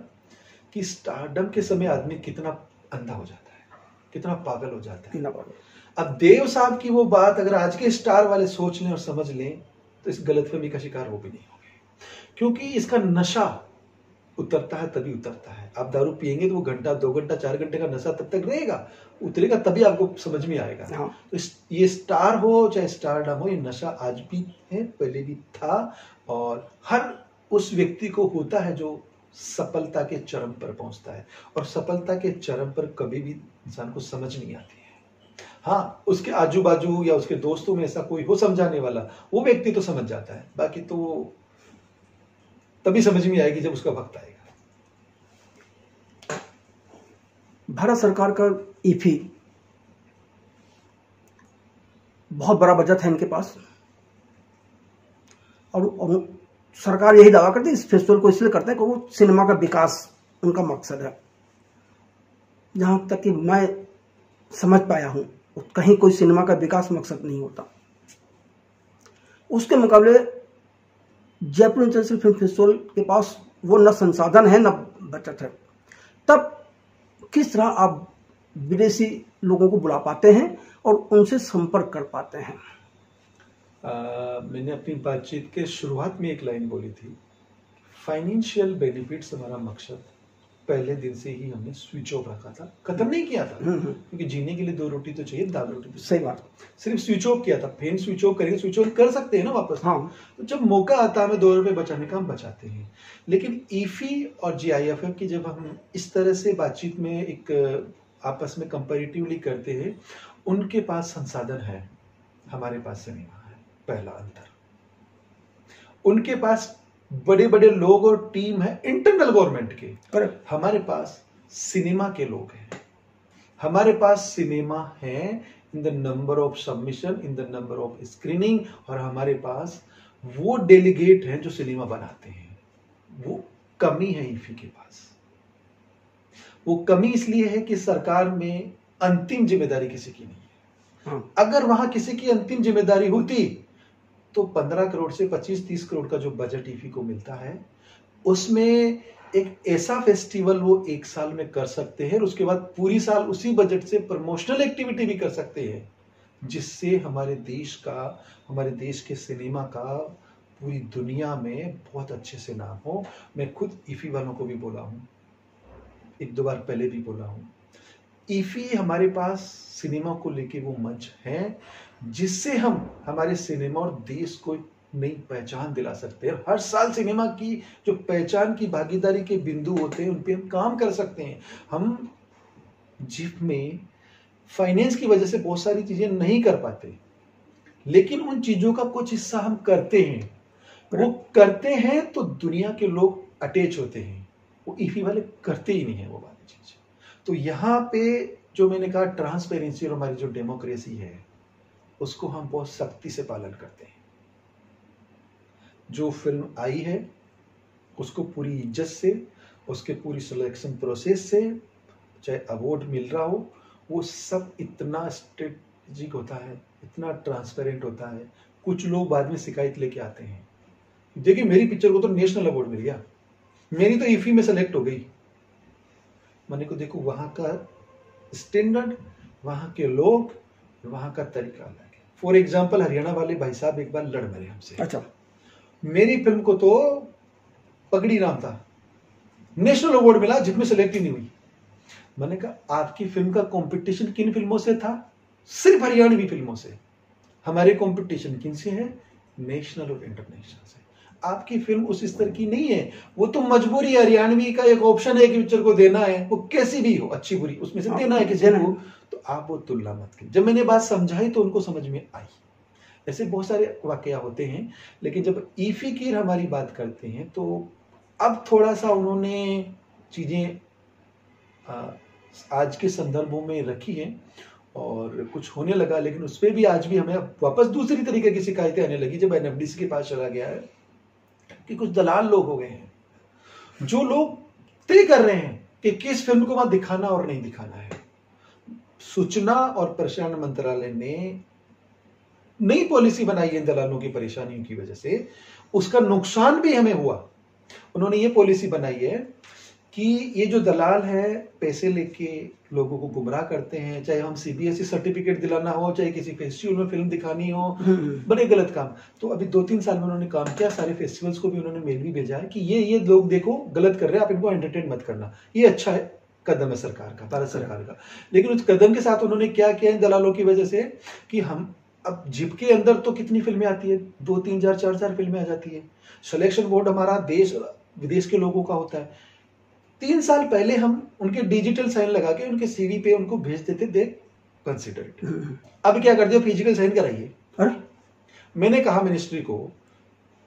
S2: कि स्टारडम के समय आदमी कितना अंधा हो जाता है, कितना पागल हो जाता है। अब देव साहब की वो बात अगर आज के स्टार वाले सोच लें और समझ लें तो इस गलतफहमी का शिकार वो भी नहीं होंगे, क्योंकि इसका नशा उतरता है तभी उतरता है। आप दारू पिएंगे तो वो घंटा, 2 घंटा, 4 घंटे का नशा तब तक रहेगा, उतरेगा तभी आपको समझ में आएगा। हाँ। तो ये स्टार हो चाहे स्टारडम हो, ये नशा आज भी है, पहले भी था, और हर उस व्यक्ति को होता है जो सफलता के चरम पर पहुंचता है। और सफलता के चरम पर कभी भी इंसान को समझ नहीं आती है। हाँ, उसके आजू बाजू या उसके दोस्तों में ऐसा कोई हो समझाने वाला, वो व्यक्ति तो समझ जाता है, बाकी तो तभी समझ में आएगी जब उसका वक्त आएगा।
S1: भारत सरकार का ईफी बहुत बड़ा बजट है इनके पास, और सरकार यही दावा करती है इस फेस्टिवल को इसलिए करते हैं कि वो सिनेमा का विकास उनका मकसद है। जहां तक कि मैं समझ पाया हूं, कहीं कोई सिनेमा का विकास मकसद नहीं होता। उसके मुकाबले जयपुर इंटरनेशनल फिल्म फेस्टिवल के पास वो न संसाधन है न बजट है। तब किस तरह आप विदेशी लोगों को बुला पाते हैं और उनसे संपर्क कर पाते हैं?
S2: मैंने अपनी बातचीत के शुरुआत में एक लाइन बोली थी, फाइनेंशियल बेनिफिट्स हमारा मकसद पहले दिन से ही हमने स्विच ऑफ रखा था, खत्म नहीं किया था, क्योंकि जीने के लिए 2 रोटी तो चाहिए, दाल रोटी तो
S1: सही बात,
S2: सिर्फ स्विच ऑफ किया था। फैन स्विच ऑफ करेंगे, स्विच ऑन कर सकते हैं ना वापस।
S1: हाँ।
S2: तो जब मौका आता है हमें 2 रुपए बचाने का, हम बचाते हैं। लेकिन ईफी और जीआईएफएफ की जब हम इस तरह से बातचीत में एक आपस में कंपैरेटिवली करते हैं, उनके पास संसाधन है, हमारे पास सिनेमा है, पहला अंतर। उनके पास बड़े बड़े लोग और टीम है इंटरनल गवर्नमेंट के, हमारे पास सिनेमा के लोग हैं। हमारे पास सिनेमा है in the number of submission, in the number of screening, और हमारे पास वो डेलीगेट हैं जो सिनेमा बनाते हैं। वो कमी है ईफी के पास। वो कमी इसलिए है कि सरकार में अंतिम जिम्मेदारी किसी की नहीं है।
S1: हाँ।
S2: अगर वहां किसी की अंतिम जिम्मेदारी होती तो 15 करोड़ से 25-30 करोड़ का जो बजट ईफी को मिलता है, उसमें एक ऐसा फेस्टिवल वो 1 साल में कर सकते हैं, और उसके बाद पूरी साल उसी बजट से प्रमोशनल एक्टिविटी भी कर सकते हैं, जिससे हमारे देश का, हमारे देश के सिनेमा का पूरी दुनिया में बहुत अच्छे से नाम हो। मैं खुद ईफी वालों को भी बोला हूँ, 1-2 बार पहले भी बोला हूँ, ईफी हमारे पास सिनेमा को लेके वो मंच है जिससे हम हमारे सिनेमा और देश को नई पहचान दिला सकते हैं। हर साल सिनेमा की जो पहचान की भागीदारी के बिंदु होते हैं, उन पे हम काम कर सकते हैं। हम जिप में फाइनेंस की वजह से बहुत सारी चीजें नहीं कर पाते, लेकिन उन चीजों का कुछ हिस्सा हम करते हैं। वो करते हैं तो दुनिया के लोग अटैच होते हैं, वो ईफी वाले करते ही नहीं है वो वाली चीज। तो यहाँ पे जो मैंने कहा ट्रांसपेरेंसी और हमारी जो डेमोक्रेसी है, उसको हम बहुत सख्ती से पालन करते हैं। जो फिल्म आई है उसको पूरी इज्जत से, उसके पूरी सिलेक्शन प्रोसेस से, चाहे अवार्ड मिल रहा हो, वो सब इतना स्ट्रेटेजिक होता है, इतना ट्रांसपेरेंट होता है। कुछ लोग बाद में शिकायत लेके आते हैं, देखिए मेरी पिक्चर को तो नेशनल अवार्ड मिल गया, मेरी तो ईफी में सेलेक्ट हो गई। मैंने को देखो वहां का स्टैंडर्ड, वहां के लोग, वहां का तरीका अलग है। फॉर एग्जाम्पल हरियाणा वाले भाई साहब एक बार लड़ मरे हमसे।
S1: अच्छा।
S2: मेरी फिल्म को तो पगड़ी नाम था, नेशनल अवार्ड मिला, जिसमें सेलेक्ट ही नहीं हुई। मैंने कहा आपकी फिल्म का कंपटीशन किन फिल्मों से था? सिर्फ हरियाणवी फिल्मों से। हमारे कंपटीशन किन से है? नेशनल और इंटरनेशनल से। आपकी फिल्म उस स्तर की नहीं है, वो तो मजबूरी है, हरियाणवी का एक ऑप्शन है कि पिक्चर को देना है, वो कैसी भी हो, अच्छी बुरी, उसमें से देना है किसी को, तो आप वो तुलना मत कीजिए। जब मैंने बात समझाई तो उनको समझ में आई। ऐसे बहुत सारे वाकया होते हैं, लेकिन जब ईफी की हमारी बात करते हैं तो अब थोड़ा सा उन्होंने चीजें आज के संदर्भों में रखी हैं और कुछ होने लगा, लेकिन उस पर भी आज भी हमें वापस दूसरी तरीके की शिकायतें आने लगी। जब एनएफडीसी के पास चला गया है कि कुछ दलाल लोग हो गए हैं, जो लोग तय कर रहे हैं कि किस फिल्म को वहां दिखाना और नहीं दिखाना है। सूचना और प्रसारण मंत्रालय ने नई पॉलिसी बनाई है दलालों की परेशानियों की वजह से, उसका नुकसान भी हमें हुआ। उन्होंने ये पॉलिसी बनाई है कि ये जो दलाल है पैसे लेके लोगों को गुमराह करते हैं, चाहे हम सीबीएसई सर्टिफिकेट दिलाना हो, चाहे किसी फेस्टिवल में फिल्म दिखानी हो, बड़े गलत काम। तो अभी 2-3 साल में उन्होंने काम किया, सारे फेस्टिवल्स को भी उन्होंने मेल भी भेजा है कि ये लोग देखो गलत कर रहे हैं, आप इनको एंटरटेन मत करना। ये अच्छा है, कदम है सरकार का, भारत सरकार का। लेकिन उस कदम के साथ उन्होंने क्या किया इन दलालों की वजह से कि हम अब जिप के अंदर तो कितनी फिल्में आती है, 2-3 4 फिल्में आ जाती है। सिलेक्शन बोर्ड हमारा देश विदेश के लोगों का होता है। 3 साल पहले हम उनके डिजिटल साइन लगा के उनके सीवी पे उनको भेज देते, देख कंसिडर इट। अब क्या कर दिया, फिजिकल साइन कराइए।
S1: अरे
S2: मैंने कहा मिनिस्ट्री को,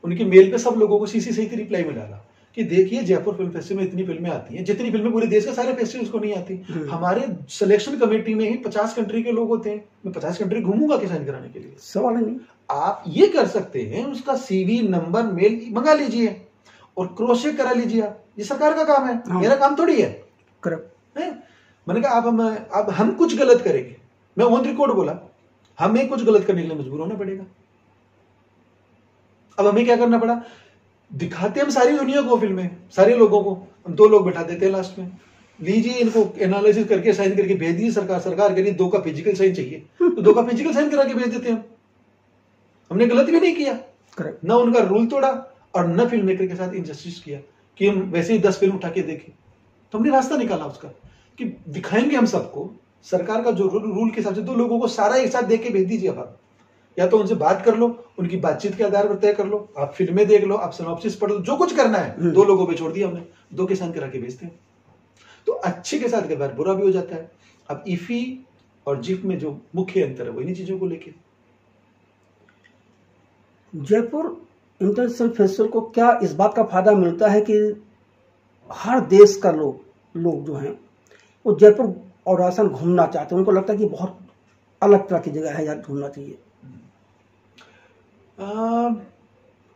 S2: उनकी मेल पे सब लोगों को सीसी सही रिप्लाई में डाला कि देखिए जयपुर फिल्म फेस्टिवल में इतनी फिल्में आती हैं, जितनी फिल्में पूरे देश के सारे फेस्टिवल्स को नहीं आती। हमारे सिलेक्शन कमेटी में ही 50 कंट्री के लोग होते हैं। मैं 50 कंट्री घूमूंगा कि साइन कराने के लिए?
S1: सवाल नहीं।
S2: आप ये कर सकते हैं, उसका सीवी नंबर मेल मंगा लीजिए और क्रॉस चेक करा लीजिए। आप, ये सरकार का काम है।
S1: हाँ।
S2: मेरा काम थोड़ी है।
S1: करेक्ट
S2: है? मैंने कहा अब हम कुछ गलत करेंगे, मैं ऑन रिकॉर्ड बोला, हमें कुछ गलत करने के लिए मजबूर होना पड़ेगा। अब हमें क्या करना पड़ा, दिखाते हम सारी दुनिया को फिल्में, सारे लोगों को, हम 2 लोग बैठा देते हैं लास्ट में, लीजिए इनको एनालिसिस करके साइन करके भेज दिए। सरकार कह रही 2 का फिजिकल साइन चाहिए, तो 2 का फिजिकल साइन करा के भेज देते हैं। हमने गलत भी नहीं किया,
S1: करेक्ट।
S2: ना उनका रूल तोड़ा और न फिल्म मेकर के साथ इनजस्टिस किया कि हम वैसे ही 10 फिल्म उठा के देखें। तो हमने रास्ता निकाला उसका कि दिखाएंगे हम सबको, सरकार का जो रूल के हिसाब से 2 लोगों को सारा एक साथ देख के भेज दीजिए। आप या तो उनसे बात कर लो, उनकी बातचीत के आधार पर तय कर लो, आप फिल्में देख लो, आप सिनॉप्सिस पढ़ लो, जो कुछ करना है 2 लोगों पे छोड़ दिया हमने, 2 के साइन करा के भेजते हैं। तो अच्छे के साथ कई बार बुरा भी हो जाता है। अब ईफी और जिफ में जो मुख्य अंतर है वो इन्हीं चीजों को लेके।
S1: जयपुर इंटरनेशनल फेस्टिवल को क्या इस बात का फायदा मिलता है कि हर देश का लोग जो हैं वो जयपुर और राजस्थान घूमना चाहते हैं, उनको लगता है कि बहुत अलग तरह की जगह है, यार घूमना चाहिए।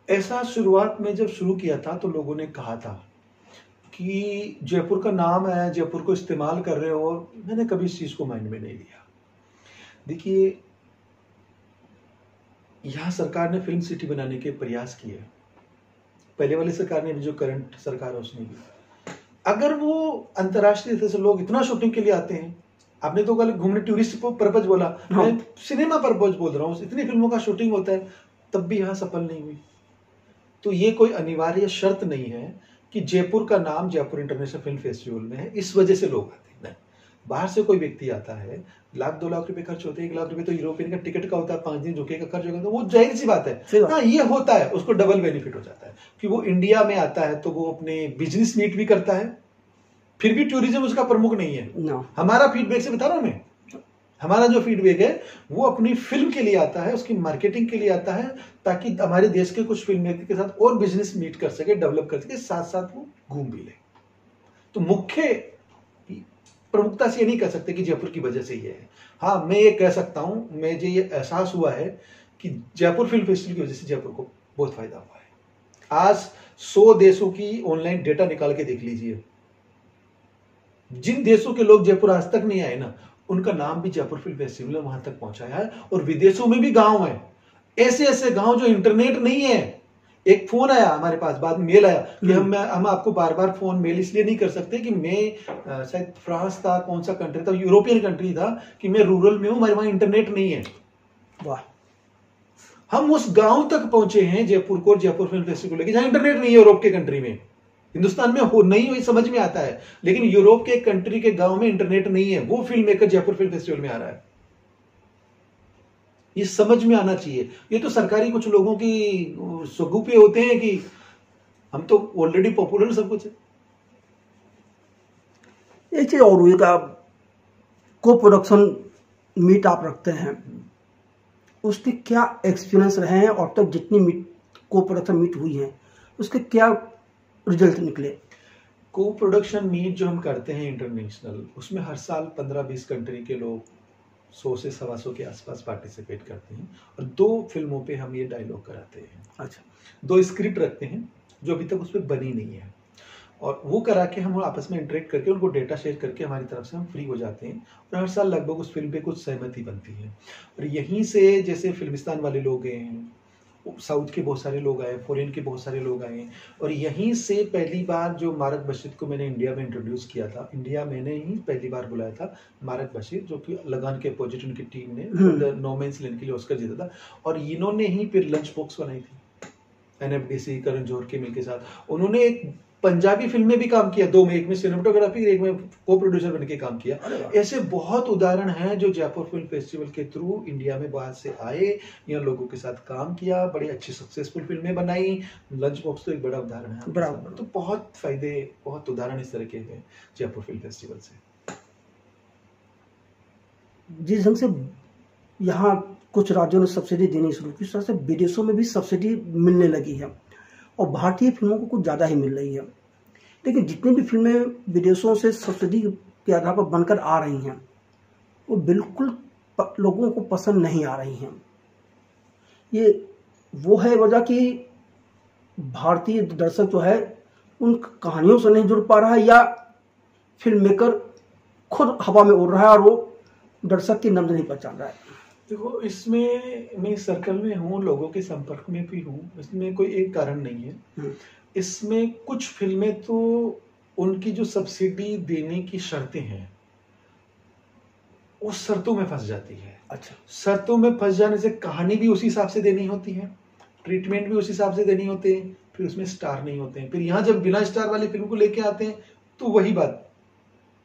S2: ऐसा शुरुआत में जब शुरू किया था तो लोगों ने कहा था कि जयपुर का नाम है, जयपुर को इस्तेमाल कर रहे हो, और मैंने कभी इस चीज को माइंड में नहीं लिया। देखिए, यहां सरकार ने फिल्म सिटी बनाने के प्रयास किए, पहले वाली सरकार ने भी, जो करंट सरकार है उसने भी। अगर वो अंतर्राष्ट्रीय स्तर से लोग इतना शूटिंग के लिए आते हैं, आपने तो कल घूमने टूरिस्ट पर्पज बोला,
S1: हाँ।
S2: मैं सिनेमा पर्पज बोल रहा हूँ, इतनी फिल्मों का शूटिंग होता है, तब भी यहाँ सफल नहीं हुई। तो ये कोई अनिवार्य शर्त नहीं है कि जयपुर का नाम जयपुर इंटरनेशनल फिल्म फेस्टिवल में है इस वजह से लोग आते हैं। नहीं, बाहर से कोई व्यक्ति आता है, 1-2 लाख रुपए खर्च होते हैं, 1 लाख रुपए तो यूरोपियन का टिकट का होता है, 5 दिन रुके का खर्च होगा, तो वो जाहिर सी बात है। हाँ, ये होता है, उसको डबल बेनिफिट हो जाता है कि वो इंडिया में आता है तो वो अपने बिजनेस मीट भी करता है, फिर भी टूरिज्म उसका प्रमुख नहीं है।
S1: no.
S2: हमारा फीडबैक से बता रहा हूं मैं, हमारा जो फीडबैक है वो अपनी फिल्म के लिए आता है, उसकी मार्केटिंग के लिए आता है, ताकि हमारे देश के कुछ फिल्म मेकर के साथ और बिजनेस मीट कर सके, डेवलप कर सके, साथ साथ वो घूम भी ले। तो मुख्य प्रमुखता से ये नहीं कह सकते कि जयपुर की वजह से ये है। हाँ, मैं ये कह सकता हूं, मुझे ये एहसास हुआ है कि जयपुर फिल्म फेस्टिवल की वजह से जयपुर को बहुत फायदा हुआ है। आज 100 देशों की ऑनलाइन डेटा निकाल के देख लीजिए, जिन देशों के लोग जयपुर आज तक नहीं आए ना, उनका नाम भी जयपुर फिल्म फेस्टिवल ने वहां तक पहुंचाया है। और विदेशों में भी गांव है, ऐसे ऐसे गांव जो इंटरनेट नहीं है। एक फोन आया हमारे पास, बाद में मेल आया कि हम आपको बार बार फोन मेल इसलिए नहीं कर सकते कि मैं शायद फ्रांस था, कौन सा कंट्री था, यूरोपियन कंट्री था, कि मैं रूरल में हूं, हमारे वहां इंटरनेट नहीं है।
S1: वाह,
S2: हम उस गांव तक पहुंचे हैं जयपुर को, जयपुर फिल्म फेस्टिवल लेके, जहां इंटरनेट नहीं है यूरोप के कंट्री में। हिंदुस्तान में हो नहीं हो समझ में आता है, लेकिन यूरोप के कंट्री के गांव में इंटरनेट नहीं है, वो film maker Jaipur film festival में आ रहा है। ये समझ में आना चाहिए। ये तो सरकारी कुछ लोगों की स्वगुप्य होते हैं कि हम तो ऑलरेडी पॉपुलर सब कुछ है।
S1: एक चीज और हुई का को प्रोडक्शन मीट आप रखते हैं, उसके क्या एक्सपीरियंस रहे हैं, और तक जितनी मीट को प्रोडक्शन मीट हुई है उसके क्या रिजल्ट निकले?
S2: को प्रोडक्शन मीट जो हम करते हैं इंटरनेशनल, उसमें हर साल 15-20 कंट्री के लोग 100 से 125 के आसपास पार्टिसिपेट करते हैं, और 2 फिल्मों पे हम ये डायलॉग कराते हैं।
S1: अच्छा,
S2: 2 स्क्रिप्ट रखते हैं जो अभी तक उस पर बनी नहीं है, और वो करा के हम आपस में इंटरेक्ट करके उनको डेटा शेयर करके हमारी तरफ से हम फ्री हो जाते हैं, और हर साल लगभग उस फिल्म पे कुछ सहमति बनती है। और यहीं से जैसे फिल्मिस्तान वाले लोग गए हैं, साउथ के बहुत सारे लोग आए, फॉरेन के बहुत सारे लोग आए, और यहीं से पहली बार जो मारक बशीर को मैंने इंडिया में इंट्रोड्यूस किया था, इंडिया मैंने ही पहली बार बुलाया था मारक बशीर, जो कि लगान के अपोजिट उनकी टीम ने नो मैंस लैंड के लिए ऑस्कर जीता था, और इन्होंने ही फिर लंच बॉक्स बनाई थी NFDC करण जौहर के मिल के साथ। उन्होंने एक पंजाबी फिल्म में भी काम किया, 2 में, एक में सिनेमेटोग्राफी, एक में को प्रोड्यूसर बन के काम किया। ऐसे बहुत उदाहरण हैं जो जयपुर फिल्म फेस्टिवल के थ्रू इंडिया में बाहर से आए, या लोगों के साथ काम किया, बड़ी अच्छी सक्सेसफुल फिल्में बनाई। लंच बॉक्स तो एक बड़ा उदाहरण है।
S1: बराबर।
S2: तो बहुत फायदे, बहुत उदाहरण इस तरह के हैं जयपुर फिल्म फेस्टिवल से।
S1: जिस ढंग से यहाँ कुछ राज्यों ने सब्सिडी देनी शुरू की, उस तरह से विदेशों में भी सब्सिडी मिलने लगी है और भारतीय फिल्मों को कुछ ज़्यादा ही मिल रही है। लेकिन जितनी भी फिल्में विदेशों से सब्सिडी के आधार पर बनकर आ रही हैं वो बिल्कुल लोगों को पसंद नहीं आ रही हैं। ये वो है वजह कि भारतीय दर्शक जो है उन कहानियों से नहीं जुड़ पा रहा है या फिल्म मेकर खुद हवा में उड़ रहा है और वो दर्शक की नब्ज नहीं पहचान रहा है।
S2: देखो, इसमें मैं इस सर्कल में हूँ, लोगों के संपर्क में भी हूँ, इसमें कोई एक कारण नहीं है। इसमें कुछ फिल्में तो उनकी जो सब्सिडी देने की शर्तें हैं उस शर्तों में फंस जाती है।
S1: अच्छा,
S2: शर्तों में फंस जाने से कहानी भी उसी हिसाब से देनी होती है, ट्रीटमेंट भी उस हिसाब से देनी होते हैं, फिर उसमें स्टार नहीं होते हैं। फिर यहाँ जब बिना स्टार वाली फिल्म को लेके आते हैं तो वही बात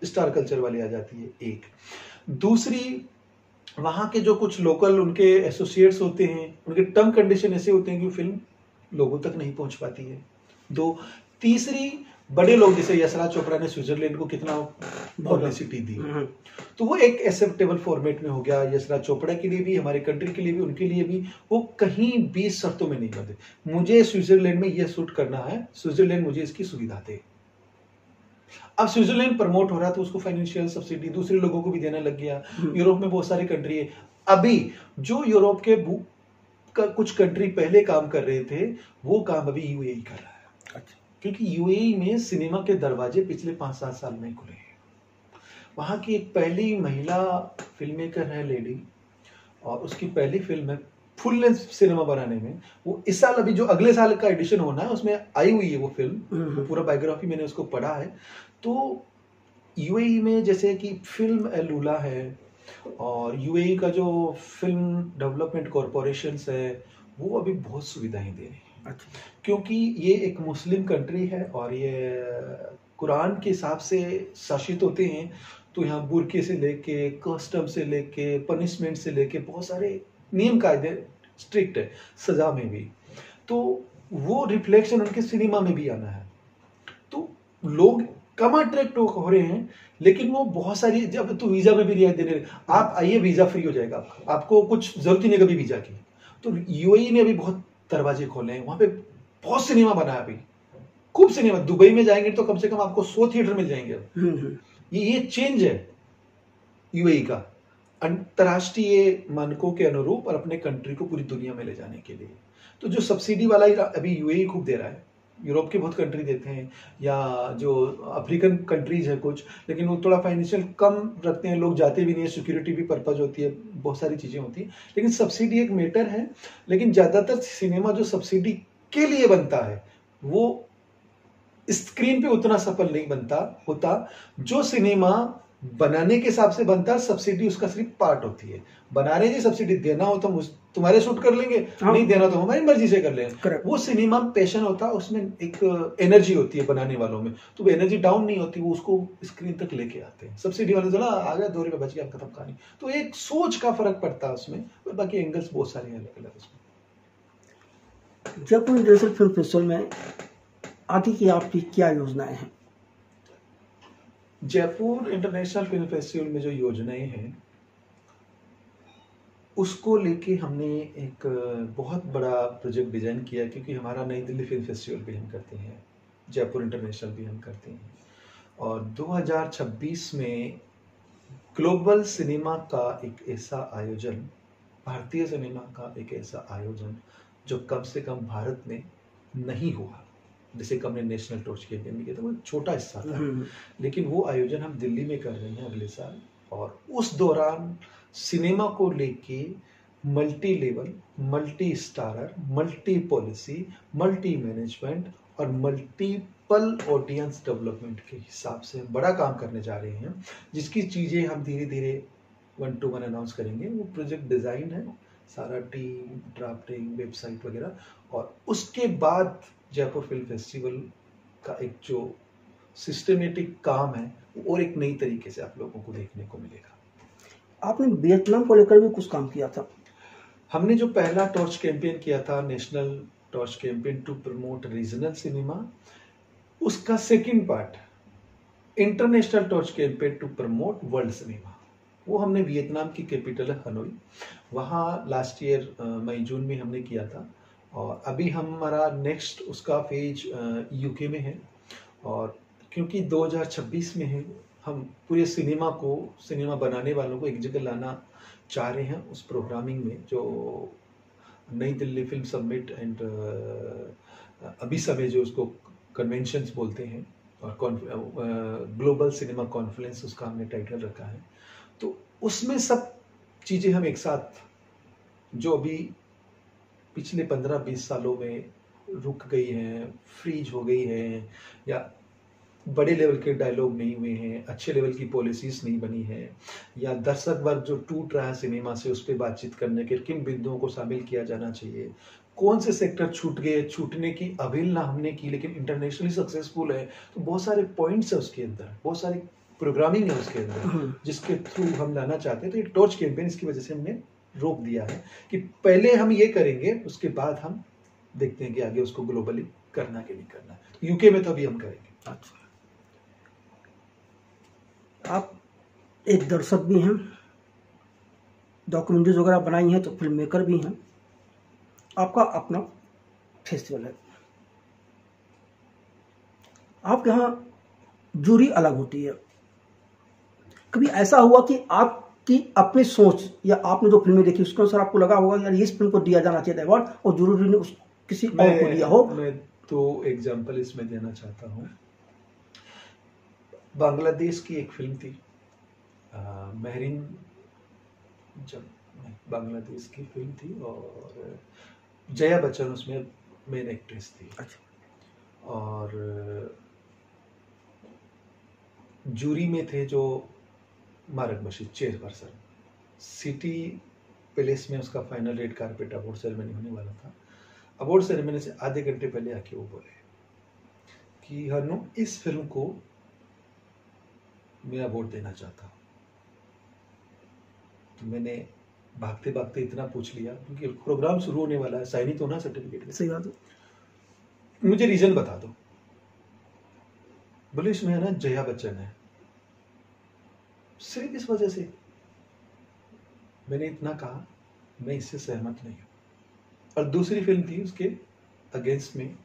S2: स्टार कल्चर वाली आ जाती है। एक दूसरी, वहां के जो कुछ लोकल उनके एसोसिएट्स होते हैं, उनके टर्म कंडीशन ऐसे होते हैं कि फिल्म लोगों तक नहीं पहुंच पाती है। दो, तीसरी, बड़े लोग जैसे यशराज चोपड़ा ने स्विट्जरलैंड को कितना पब्लिसिटी दी, तो वो एक एक्सेप्टेबल फॉर्मेट में हो गया यशराज चोपड़ा के लिए भी, हमारे कंट्री के लिए भी, उनके लिए भी। वो कहीं भी शर्तों में नहीं बंधे, मुझे स्विट्जरलैंड में यह शूट करना है, स्विट्जरलैंड मुझे इसकी सुविधा दे। अब स्विट्जरलैंड प्रमोट हो रहा तो उसको फाइनेंशियल सब्सिडी दूसरे लोगों को भी देने लग गया। यूरोप में बहुत सारी कंट्री है। अभी जो यूरोप के कुछ कंट्री पहले काम कर रहे थे वो काम अभी यूएई कर रहा है। अच्छा। क्योंकि यूएई में सिनेमा के दरवाजे पिछले 5-7 साल में खुले हैं। वहां की एक पहली महिला फिल्म मेकर है लेडी, और उसकी पहली फिल्म है फुल लेंथ सिनेमा बनाने में। वो इस साल, अभी जो अगले साल का एडिशन होना है उसमें आई हुई है वो फिल्म। पूरा बायोग्राफी मैंने उसको पढ़ा है। तो यूएई में जैसे कि फिल्म लूला है, और यूएई का जो फिल्म डेवलपमेंट कॉरपोरेशंस है वो अभी बहुत सुविधाएं दे रही हैं। अच्छा। क्योंकि ये एक मुस्लिम कंट्री है और ये कुरान के हिसाब से शासित होते हैं, तो यहाँ बुर्के से लेके, कस्टम से लेके, पनिशमेंट से लेके बहुत सारे नियम कायदे स्ट्रिक्ट है, सजा में भी। तो वो रिफ्लेक्शन उनके सिनेमा में भी आना है। तो लोग कम अट्रैक्ट हो रहे हैं, लेकिन वो बहुत सारी, जब तो वीजा में भी रियायत देने रहे, आप आइए वीजा फ्री हो जाएगा, आपको कुछ जरूरत ही नहीं कभी वीजा की। तो यूएई ने अभी बहुत दरवाजे खोले हैं, वहां पे बहुत सिनेमा बना है अभी, खूब सिनेमा। दुबई में जाएंगे तो कम से कम आपको 100 थिएटर मिल जाएंगे। ये चेंज है यूएई का, अंतरराष्ट्रीय मानकों के अनुरूप और अपने कंट्री को पूरी दुनिया में ले जाने के लिए। तो जो सब्सिडी वाला अभी यूएई खूब दे रहा है, यूरोप के बहुत कंट्री देते हैं, या जो अफ्रीकन कंट्रीज है कुछ, लेकिन वो थोड़ा फाइनेंशियल कम रखते हैं, लोग जाते भी नहीं है, सिक्योरिटी भी पर्पज होती है, बहुत सारी चीजें होती हैं। लेकिन सब्सिडी एक मैटर है। लेकिन ज्यादातर सिनेमा जो सब्सिडी के लिए बनता है वो स्क्रीन पे उतना सफल नहीं बनता होता। जो सिनेमा बनाने के हिसाब से बनता है, सब्सिडी उसका सिर्फ पार्ट होती है। बना रहे जी, सब्सिडी देना हो तो तुम्हारे शूट कर लेंगे, नहीं देना तो हमारी मर्जी से कर लेंगे। वो सिनेमा पैशन होता है, उसमें एक एनर्जी होती है बनाने वालों में, तो वो एनर्जी डाउन नहीं होती, वो उसको स्क्रीन तक लेके आते हैं। सब्सिडी वाले थोड़ा आ गया, 2 रुपए बच गया, खत्म कहानी। तो एक सोच का फर्क पड़ता है उसमें, और बाकी एंगल्स बहुत सारे अलग अलग उसमें।
S1: जयपुर इंटरनेशनल फिल्म फेस्टिवल में आदि की आपकी क्या योजनाएं हैं?
S2: जयपुर इंटरनेशनल फिल्म फेस्टिवल में जो योजनाएं हैं उसको लेके हमने एक बहुत बड़ा प्रोजेक्ट डिजाइन किया, क्योंकि हमारा नई दिल्ली फिल्म फेस्टिवल भी हम करते हैं, जयपुर इंटरनेशनल भी हम करते हैं, और 2026 में ग्लोबल सिनेमा का एक ऐसा आयोजन, भारतीय सिनेमा का एक ऐसा आयोजन जो कम से कम भारत में नहीं हुआ। जैसे कि हमने नेशनल टॉर्च कैंपेन में किया था, वो छोटा हिस्सा था, लेकिन वो आयोजन हम दिल्ली में कर रहे हैं अगले साल। और उस दौरान सिनेमा को लेके multi level, multi starrer, multi policy, multi management और मल्टीपल ऑडियंस डेवलपमेंट के हिसाब से बड़ा काम करने जा रहे हैं, जिसकी चीज़ें हम धीरे धीरे 1 to 1 अनाउंस करेंगे। वो प्रोजेक्ट डिज़ाइन है, सारा टीम, ड्राफ्टिंग, वेबसाइट वगैरह, और उसके बाद जयपुर फिल्म फेस्टिवल का एक जो सिस्टमेटिक काम है वो और एक नई तरीके से आप लोगों को देखने को मिलेगा।
S1: आपने वियतनाम को लेकर भी कुछ काम किया था।
S2: हमने जो पहला टॉर्च कैंपेन किया था, national torch campaign to promote regional cinema, उसका second part international torch campaign to promote world cinema, वो हमने वियतनाम की कैपिटल है हनोई, वहाँ लास्ट ईयर मई जून में हमने किया था। और अभी हमारा नेक्स्ट उसका फेज यूके में है। और क्योंकि 2026 में है, हम पूरे सिनेमा बनाने वालों को एक जगह लाना चाह रहे हैं उस प्रोग्रामिंग में, जो नई दिल्ली फिल्म समिट एंड अभी समय जो उसको कन्वेंशंस बोलते हैं, और ग्लोबल सिनेमा कॉन्फ्रेंस उसका हमने टाइटल रखा है। तो उसमें सब चीज़ें हम एक साथ, जो अभी पिछले 15-20 सालों में रुक गई हैं, फ्रीज हो गई हैं, या बड़े लेवल के डायलॉग नहीं हुए हैं, अच्छे लेवल की पॉलिसीज नहीं बनी है, या दर्शक वर्ग जो टूट रहा है सिनेमा से, उस पर बातचीत करने के किन बिंदुओं को शामिल किया जाना चाहिए, कौन से सेक्टर छूट गए, छूटने की अवहेलना हमने की लेकिन इंटरनेशनली सक्सेसफुल है। तो बहुत सारे पॉइंट्स है उसके अंदर, बहुत सारी प्रोग्रामिंग है उसके अंदर, जिसके थ्रू हम लाना चाहते हैं। तो ये टॉर्च कैंपेन इसकी वजह से हमने रोक दिया है कि पहले हम ये करेंगे, उसके बाद हम देखते हैं कि आगे उसको ग्लोबली करना कि नहीं करना। तो यूके में तो अभी हम करेंगे।
S1: अच्छा, आप एक दर्शक भी हैं, डॉक्यूमेंट्रीज वगैरह बनाई हैं, तो फिल्म मेकर भी हैं, आपका अपना फेस्टिवल है, आपके यहाँ जूरी अलग होती है। कभी ऐसा हुआ कि आपकी अपनी सोच या आपने जो फिल्में देखी उसके अनुसार आपको लगा होगा यार इस फिल्म को दिया जाना चाहिए अवार्ड, और जरूरी ने किसी और को दिया हो?
S2: मैं तो एग्जाम्पल इसमें देना चाहता हूँ। बांग्लादेश की एक फिल्म थी महरीन, जब बांग्लादेश की फिल्म थी, और जया बच्चन उसमें मेन एक्ट्रेस थी।
S1: अच्छा।
S2: और जूरी में थे जो मारक बशीर चेयरपर्सन, सिटी पैलेस में उसका final red carpet award ceremony होने वाला था। अवार्ड सेरेमनी से आधे घंटे पहले आके वो बोले कि हनु, इस फिल्म को मैं अवार्ड देना चाहता हूँ। तो मैंने भागते भागते इतना पूछ लिया, क्योंकि प्रोग्राम शुरू होने वाला है, साइन ही तो ना सर्टिफिकेट।
S1: सही बात है।
S2: मुझे रीजन बता दो। बोले इसमें है ना जया बच्चन है, सिर्फ इस वजह से। मैंने इतना कहा, मैं इससे सहमत नहीं हूं। और दूसरी फिल्म थी उसके अगेंस्ट में,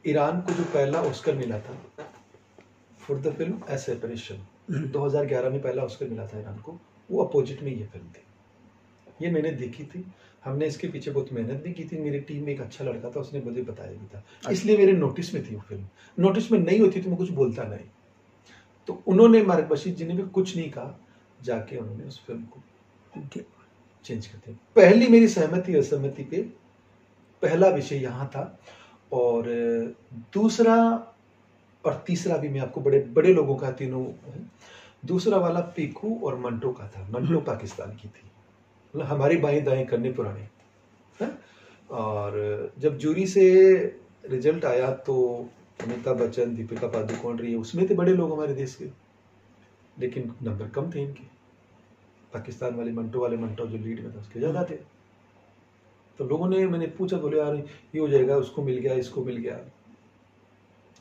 S2: ईरान को जो पहला ऑस्कर मिला था for the film A separation, 2011 में पहला ऑस्कर मिला था ईरान को, वो अपोजिट में ये फिल्म थी। ये मैंने देखी थी, हमने इसके पीछे बहुत मेहनत भी की थी। मेरी टीम में एक अच्छा लड़का था, उसने मुझे बताया भी था, इसलिए मेरे नोटिस में थी वो फिल्म। नोटिस में नहीं होती तो मैं कुछ बोलता नहीं। तो उन्होंने, मारक बशीर जी ने भी कुछ नहीं कहा, जाके उन्होंने उस फिल्म को चेंज कर दिया। पहली मेरी सहमति असहमति पे पहला विषय यहाँ था। और दूसरा और तीसरा भी मैं आपको बड़े बड़े लोगों का, तीनों, दूसरा वाला पीकू और मंटो का था। मंटो पाकिस्तान की थी, मतलब हमारी बाएं दाएं करने पुराने है। और जब जूरी से रिजल्ट आया तो अमिताभ बच्चन, दीपिका पादुकोण रही है, उसमें थे बड़े लोग हमारे देश के, लेकिन नंबर कम थे इनके। पाकिस्तान वाले मंटो जो लीड में था उसके ज्यादा थे। तो लोगों ने, मैंने पूछा, बोले यार ये हो जाएगा, उसको मिल गया, इसको मिल गया,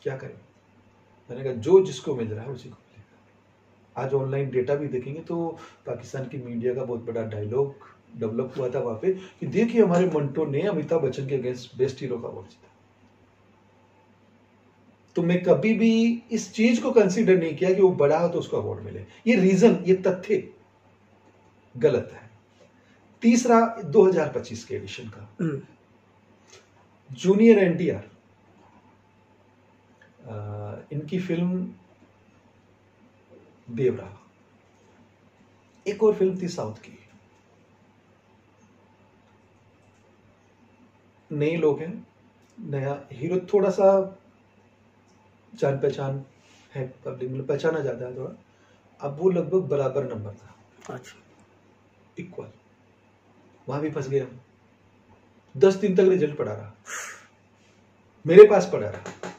S2: क्या करें। मैंने कहा जो जिसको मिल रहा है उसी को मिलेगा। आज ऑनलाइन डेटा भी देखेंगे तो पाकिस्तान की मीडिया का बहुत बड़ा डायलॉग डेवलप हुआ था वहां पे कि देखिए हमारे मंटो ने अमिताभ बच्चन के अगेंस्ट बेस्ट हीरो का अवार्ड जीता। तो मैं कभी भी इस चीज को कंसीडर नहीं किया कि वो बड़ा हो तो उसको अवार्ड मिले। ये रीजन, ये तथ्य गलत है। तीसरा 2025 के एडिशन का जूनियर एनटीआर, इनकी फिल्म बेवरा, एक और फिल्म थी साउथ की, नए लोग हैं, नया हीरो, थोड़ा सा जान पहचान है, पब्लिक में पहचाना जाता है थोड़ा। अब वो लगभग बराबर नंबर था।
S1: अच्छा,
S2: इक्वल। वहां भी फंस गया। 10 दिन तक रिजल्ट पड़ा रहा, मेरे पास पड़ा रहा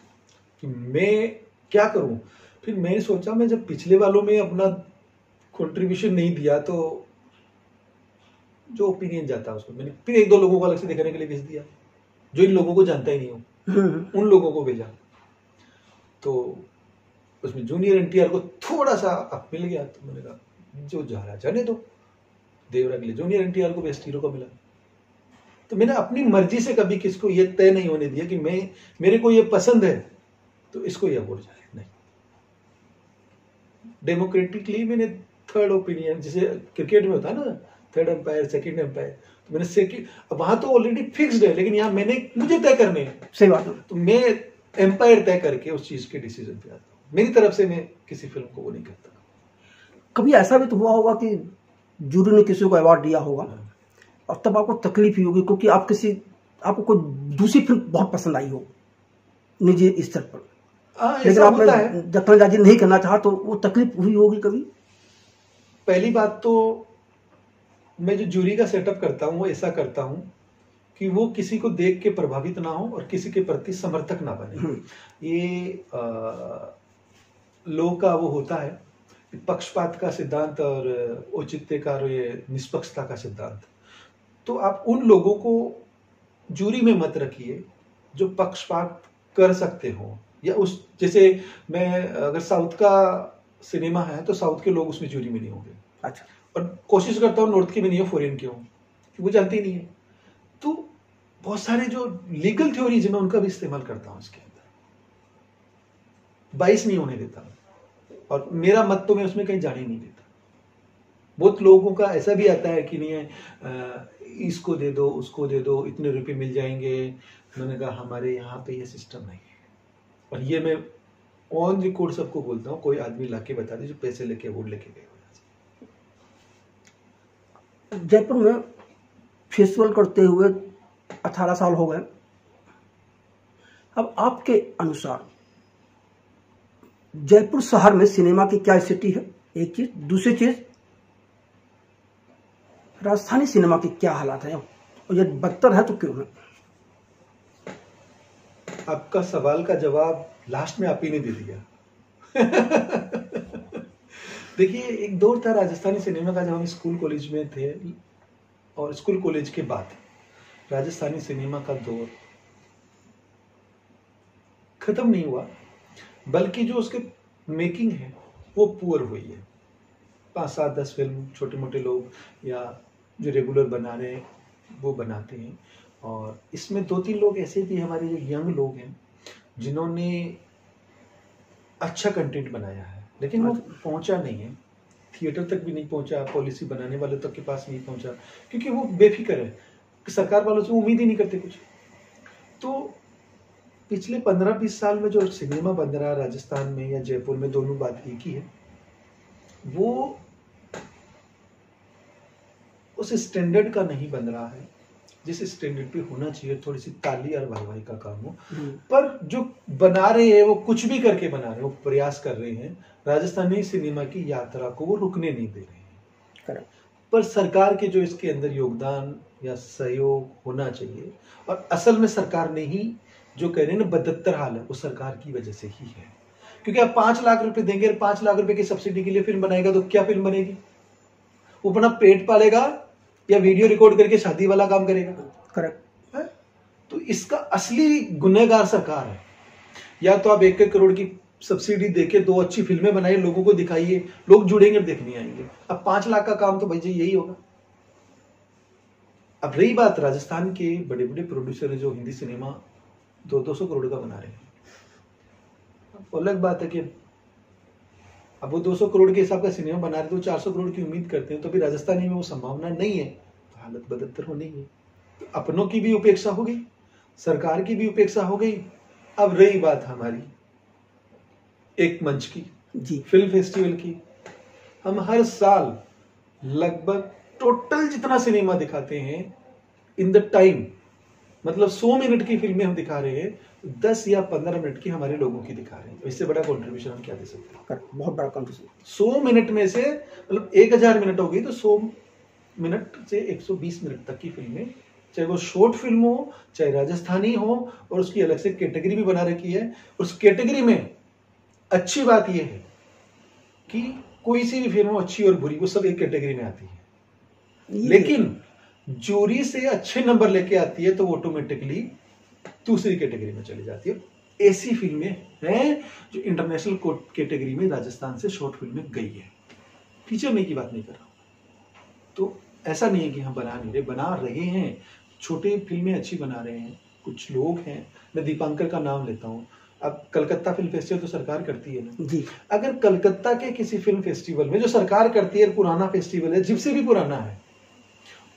S2: कि मैं क्या करूं। फिर मैंने सोचा, मैं जब पिछले वालों में अपना कंट्रीब्यूशन नहीं दिया तो जो ओपिनियन जाता है उसको मैंने फिर 1-2 लोगों को अलग से देखने के लिए भेज दिया, जो इन लोगों को जानता ही नहीं हूं, उन लोगों को भेजा। तो उसमें जूनियर एनटीआर को थोड़ा सा अप मिल गया, तो मैंने कहा जो जा रहा जाने दो। देवरा के लिए जूनियर एनटीआर को बेस्ट हीरो का मिला। तो मैंने अपनी मर्जी से कभी किसको ये तय नहीं होने दिया कि मेरे को ये पसंद है तो इसको ये अवार्ड जाए, नहीं। डेमोक्रेटिकली मैंने थर्ड ओपिनियन, जैसे क्रिकेट में होता है ना, थर्ड एम्पायर, सेकंड एम्पायर, तो मैंने सेकंड, वहां तो ऑलरेडी फिक्स्ड है, लेकिन यहाँ मुझे तय करने हैं।
S1: सही बात है।
S2: तो मैं एम्पायर तय करके उस चीज के डिसीजन पे आता हूँ। मेरी तरफ से मैं किसी फिल्म को वो नहीं करता।
S1: कभी ऐसा भी तो हुआ होगा कि जूरी ने किसी को अवार्ड दिया होगा और तब आपको तकलीफ ही होगी, क्योंकि आपको कोई दूसरी फिल्म बहुत पसंद आई हो निजी स्तर पर, लेकिन आपने दखलंदाजी नहीं करना चाहा, तो वो तकलीफ हुई होगी कभी?
S2: पहली बात तो मैं जो जूरी का सेटअप करता हूँ वो ऐसा करता हूँ कि वो किसी को देख के प्रभावित ना हो और किसी के प्रति समर्थक ना बने। ये लोगों का वो होता है पक्षपात का सिद्धांत और औचित्य का और ये निष्पक्षता का सिद्धांत। तो आप उन लोगों को जूरी में मत रखिए जो पक्षपात कर सकते हो, या उस, जैसे मैं अगर साउथ का सिनेमा है तो साउथ के लोग उसमें जूरी में नहीं होंगे।
S1: अच्छा।
S2: और कोशिश करता हूँ नॉर्थ के भी नहीं हो, फॉरेन के हो, वो जानते ही नहीं है। तो बहुत सारे जो लीगल थ्योरीज मैं उनका भी इस्तेमाल करता हूँ इसके अंदर, बाइस नहीं होने देता, और मेरा मत तो मैं उसमें कहीं जाने नहीं देता। बहुत लोगों का ऐसा भी आता है कि नहीं है, इसको दे दो, उसको दे दो, इतने रुपए मिल जाएंगे। मैंने कहा हमारे यहाँ पे ये सिस्टम नहीं है, और ये मैं ऑन रिकॉर्ड सबको बोलता हूँ, कोई आदमी लाके बता दे जो पैसे लेके वोट लेके गए।
S1: जयपुर में फेस्टिवल करते हुए 18 साल हो गए। अब आपके अनुसार जयपुर शहर में सिनेमा की क्या स्थिति है, एक चीज। दूसरी चीज, राजस्थानी सिनेमा की क्या हालात है, और ये बदतर है तो क्यों है?
S2: आपका सवाल का जवाब लास्ट में आप ही ने दे दिया। देखिए, एक दौर था राजस्थानी सिनेमा का जब हम स्कूल कॉलेज में थे, और स्कूल कॉलेज के बाद राजस्थानी सिनेमा का दौर खत्म नहीं हुआ, बल्कि जो उसके मेकिंग है वो पुअर हुई है। 5, 7, 10 फिल्म छोटे मोटे लोग या जो रेगुलर बना रहे हैं वो बनाते हैं, और इसमें 2-3 लोग ऐसे भी हमारे जो यंग लोग हैं जिन्होंने अच्छा कंटेंट बनाया है, लेकिन वो पहुंचा नहीं है, थिएटर तक भी नहीं पहुंचा, पॉलिसी बनाने वालों तक के पास नहीं पहुंचा, क्योंकि वो बेफिक्र है, सरकार वालों से उम्मीद ही नहीं करते कुछ। तो पिछले 15-20 साल में जो सिनेमा बन रहा है राजस्थान में या जयपुर में, दोनों बात एक ही है, वो उस स्टैंडर्ड का नहीं बन रहा है जिस स्टैंडर्ड पे होना चाहिए। थोड़ी सी ताली और वाहवाही का काम हो, पर जो बना रहे हैं वो कुछ भी करके बना रहे हैं, वो प्रयास कर रहे हैं, राजस्थानी सिनेमा की यात्रा को वो रुकने नहीं दे रहे हैं। पर सरकार के जो इसके अंदर योगदान या सहयोग होना चाहिए, और असल में सरकार ने ही जो कह रहे हैं ना बदत्तर हाल है, वो सरकार की वजह से ही है। क्योंकि आप 5 लाख रुपए देंगे, 5 लाख रुपए की सब्सिडी के लिए फिल्म बनाएगा तो क्या फिल्म बनेगी? वो अपना पेट पालेगा या वीडियो रिकॉर्ड करके शादी वाला काम करेगा?
S1: करेक्ट है।
S2: तो इसका असली गुनहगार सरकार है। या तो आप 1-1 करोड़ की सब्सिडी देके 2 अच्छी फिल्में बनाइए, लोगों को दिखाइए, लोग जुड़ेंगे, देखने आएंगे। अब 5 लाख का काम तो भाई जी यही होगा। अब रही बात राजस्थान के बड़े बड़े प्रोड्यूसर है जो हिंदी सिनेमा 200 करोड़ का बना रहे हैं, अलग बात है कि अब वो 200 करोड़ के हिसाब का सिनेमा बना रहे तो 400 करोड़ की उम्मीद करते हैं, तो अभी राजस्थानी में वो संभावना नहीं है, तो हालत बदतर होनी है। तो अपनों की भी उपेक्षा हो गई, सरकार की भी उपेक्षा हो गई। अब रही बात हमारी एक मंच की
S1: जी,
S2: फिल्म फेस्टिवल की। हम हर साल लगभग टोटल जितना सिनेमा दिखाते हैं इन द टाइम, मतलब 100 मिनट की फिल्में हम दिखा रहे हैं, 10 या 15 मिनट की हमारे लोगों की दिखा रहे हैं। इससे बड़ा कंट्रीब्यूशन हम क्या दे सकते हैं?
S1: बहुत बड़ा कंट्रीब्यूशन।
S2: 100 मिनट में से मतलब 1000 मिनट हो गई, तो 100 मिनट से 120 मिनट तक की फिल्में, चाहे वो शॉर्ट फिल्म हो, चाहे राजस्थानी हो, और उसकी अलग से कैटेगरी भी बना रखी है। उस कैटेगरी में अच्छी बात यह है कि कोई सी भी फिल्म हो, अच्छी और बुरी, वो सब एक कैटेगरी में आती है। लेकिन जूरी से अच्छे नंबर लेके आती है तो वो ऑटोमेटिकली दूसरी कैटेगरी में चली जाती है। ऐसी फिल्में हैं जो इंटरनेशनल कैटेगरी में राजस्थान से शॉर्ट फिल्में गई है। फीचर नहीं की बात नहीं कर रहा हूँ। तो ऐसा नहीं है कि हम बना नहीं रहे, बना रहे हैं, छोटे फिल्में अच्छी बना रहे हैं कुछ लोग हैं। मैं दीपांकर का नाम लेता हूँ। अब कलकत्ता फिल्म फेस्टिवल तो सरकार करती है ना
S1: जी।
S2: अगर कलकत्ता के किसी फिल्म फेस्टिवल में जो सरकार करती है, पुराना फेस्टिवल है, जिससे भी पुराना है,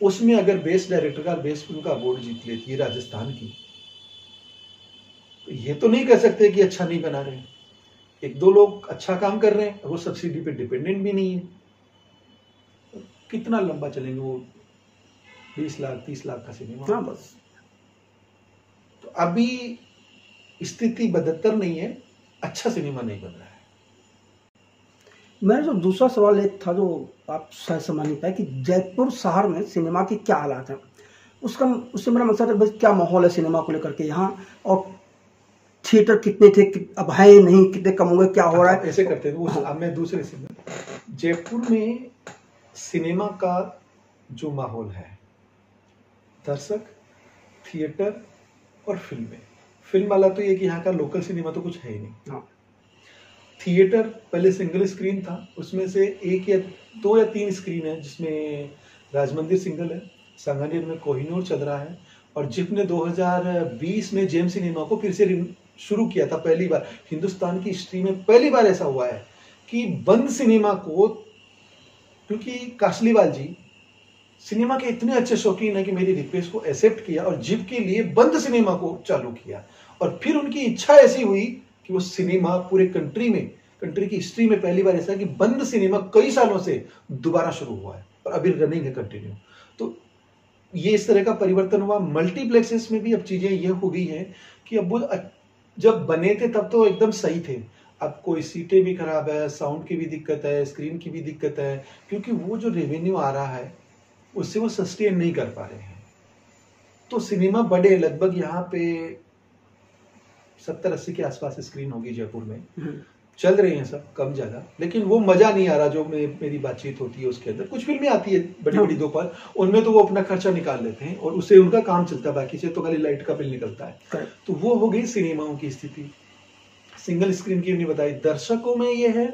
S2: उसमें अगर बेस्ट डायरेक्टर का, बेस्ट फिल्म का अवार्ड जीत लेती है राजस्थान की, तो ये तो नहीं कह सकते कि अच्छा नहीं बना रहे। एक दो लोग अच्छा काम कर रहे हैं, वो सब्सिडी पे डिपेंडेंट भी नहीं है। कितना लंबा चलेंगे वो 20 लाख 30 लाख का सिनेमा?
S1: हाँ बस।
S2: तो अभी स्थिति बदतर नहीं है, अच्छा सिनेमा नहीं बन रहा है।
S1: मेरा जो दूसरा सवाल एक था जो आप शायद समझ नहीं पाए कि जयपुर शहर में सिनेमा की क्या हालात है, उससे मेरा मकसद है भाई क्या माहौल है सिनेमा को लेकर के यहाँ, और थिएटर कितने थे, अब है नहीं, कितने कम हुए, क्या हो रहा है?
S2: ऐसे करते हैं। अब मैं दूसरे से, जयपुर में सिनेमा का जो माहौल है, दर्शक, थिएटर और फिल्म वाला तो ये कि यहाँ का लोकल सिनेमा तो कुछ है ही नहीं।
S1: हाँ।
S2: थिएटर पहले सिंगल स्क्रीन था, उसमें से 1 या 2 या 3 स्क्रीन है, जिसमें राजमंदिर सिंगल है, सांगानेर में कोहिनूर चल रहा है, और जिप ने 2020 में जेम सिनेमा को फिर से शुरू किया था। पहली बार हिंदुस्तान की हिस्ट्री में पहली बार ऐसा हुआ है कि बंद सिनेमा को, क्योंकि कासलीवाल जी सिनेमा के इतने अच्छे शौकीन है कि मेरी रिक्वेस्ट को एक्सेप्ट किया और जिप के लिए बंद सिनेमा को चालू किया, और फिर उनकी इच्छा ऐसी हुई कि वो सिनेमा पूरे कंट्री की हिस्ट्री में पहली बार ऐसा कि बंद सिनेमा कई सालों से दोबारा शुरू हुआ है और अभी रनिंग है कंटिन्यू। तो ये इस तरह का परिवर्तन हुआ। मल्टीप्लेक्सेस में भी अब चीजें ये हो गई है कि अब वो जब बने थे तब तो एकदम सही थे, अब कोई सीटें भी खराब है, साउंड की भी दिक्कत है, स्क्रीन की भी दिक्कत है, क्योंकि वो जो रेवेन्यू आ रहा है उससे वो सस्टेन नहीं कर पा रहे हैं। तो सिनेमा बड़े, लगभग यहाँ पे 70-80 के आसपास स्क्रीन होगी जयपुर में, चल रहे हैं सब कम ज्यादा, लेकिन वो मजा नहीं आ रहा जो मेरी बातचीत होती है उसके अंदर। कुछ फिल्में आती है बड़ी बड़ी दोपहर, उनमें तो वो अपना खर्चा निकाल लेते हैं और उससे उनका काम चलता है, बाकी से तो खाली लाइट का बिल निकलता है। तो वो हो गई सिनेमाओं की स्थिति। सिंगल स्क्रीन की नहीं बताई। दर्शकों में ये है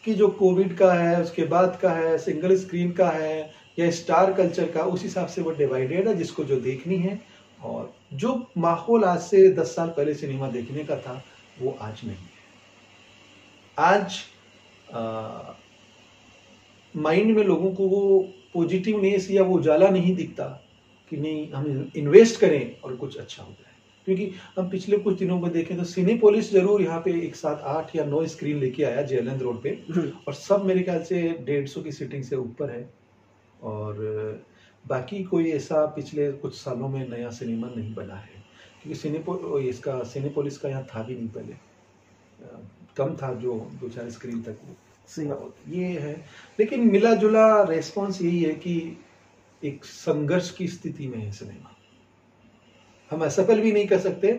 S2: कि जो कोविड का है, उसके बाद का है, सिंगल स्क्रीन का है या स्टार कल्चर का, उस हिसाब से वो डिवाइडेड है, जिसको जो देखनी है। और जो माहौल आज से 10 साल पहले सिनेमा देखने का था वो आज नहीं है। आज माइंड में लोगों को वो पॉजिटिवनेस या वो उजाला नहीं दिखता कि नहीं हम इन्वेस्ट करें और कुछ अच्छा हो जाए। क्योंकि हम पिछले कुछ दिनों में देखें तो सिनेपोलिस जरूर यहाँ पे एक साथ 8 या 9 स्क्रीन लेके आया जेलंद रोड पे, और सब मेरे ख्याल से 150 की सीटिंग से ऊपर है, और बाकी कोई ऐसा पिछले कुछ सालों में नया सिनेमा नहीं बना है, क्योंकि सिनेपोलिस का यहाँ था भी नहीं पहले, कम था जो 2-4 स्क्रीन तक वो ये है। लेकिन मिला जुला रेस्पॉन्स यही है कि एक संघर्ष की स्थिति में है सिनेमा। हम असफल भी नहीं कर सकते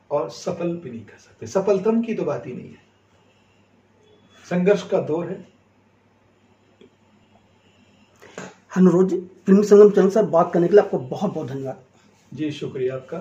S2: और सफल भी नहीं कर सकते, सफलतम की तो बात ही नहीं है, संघर्ष का दौर है।
S1: अनुरोध जी, फिल्मी संगम चैनल से बात करने के लिए आपको बहुत बहुत धन्यवाद।
S2: जी शुक्रिया आपका।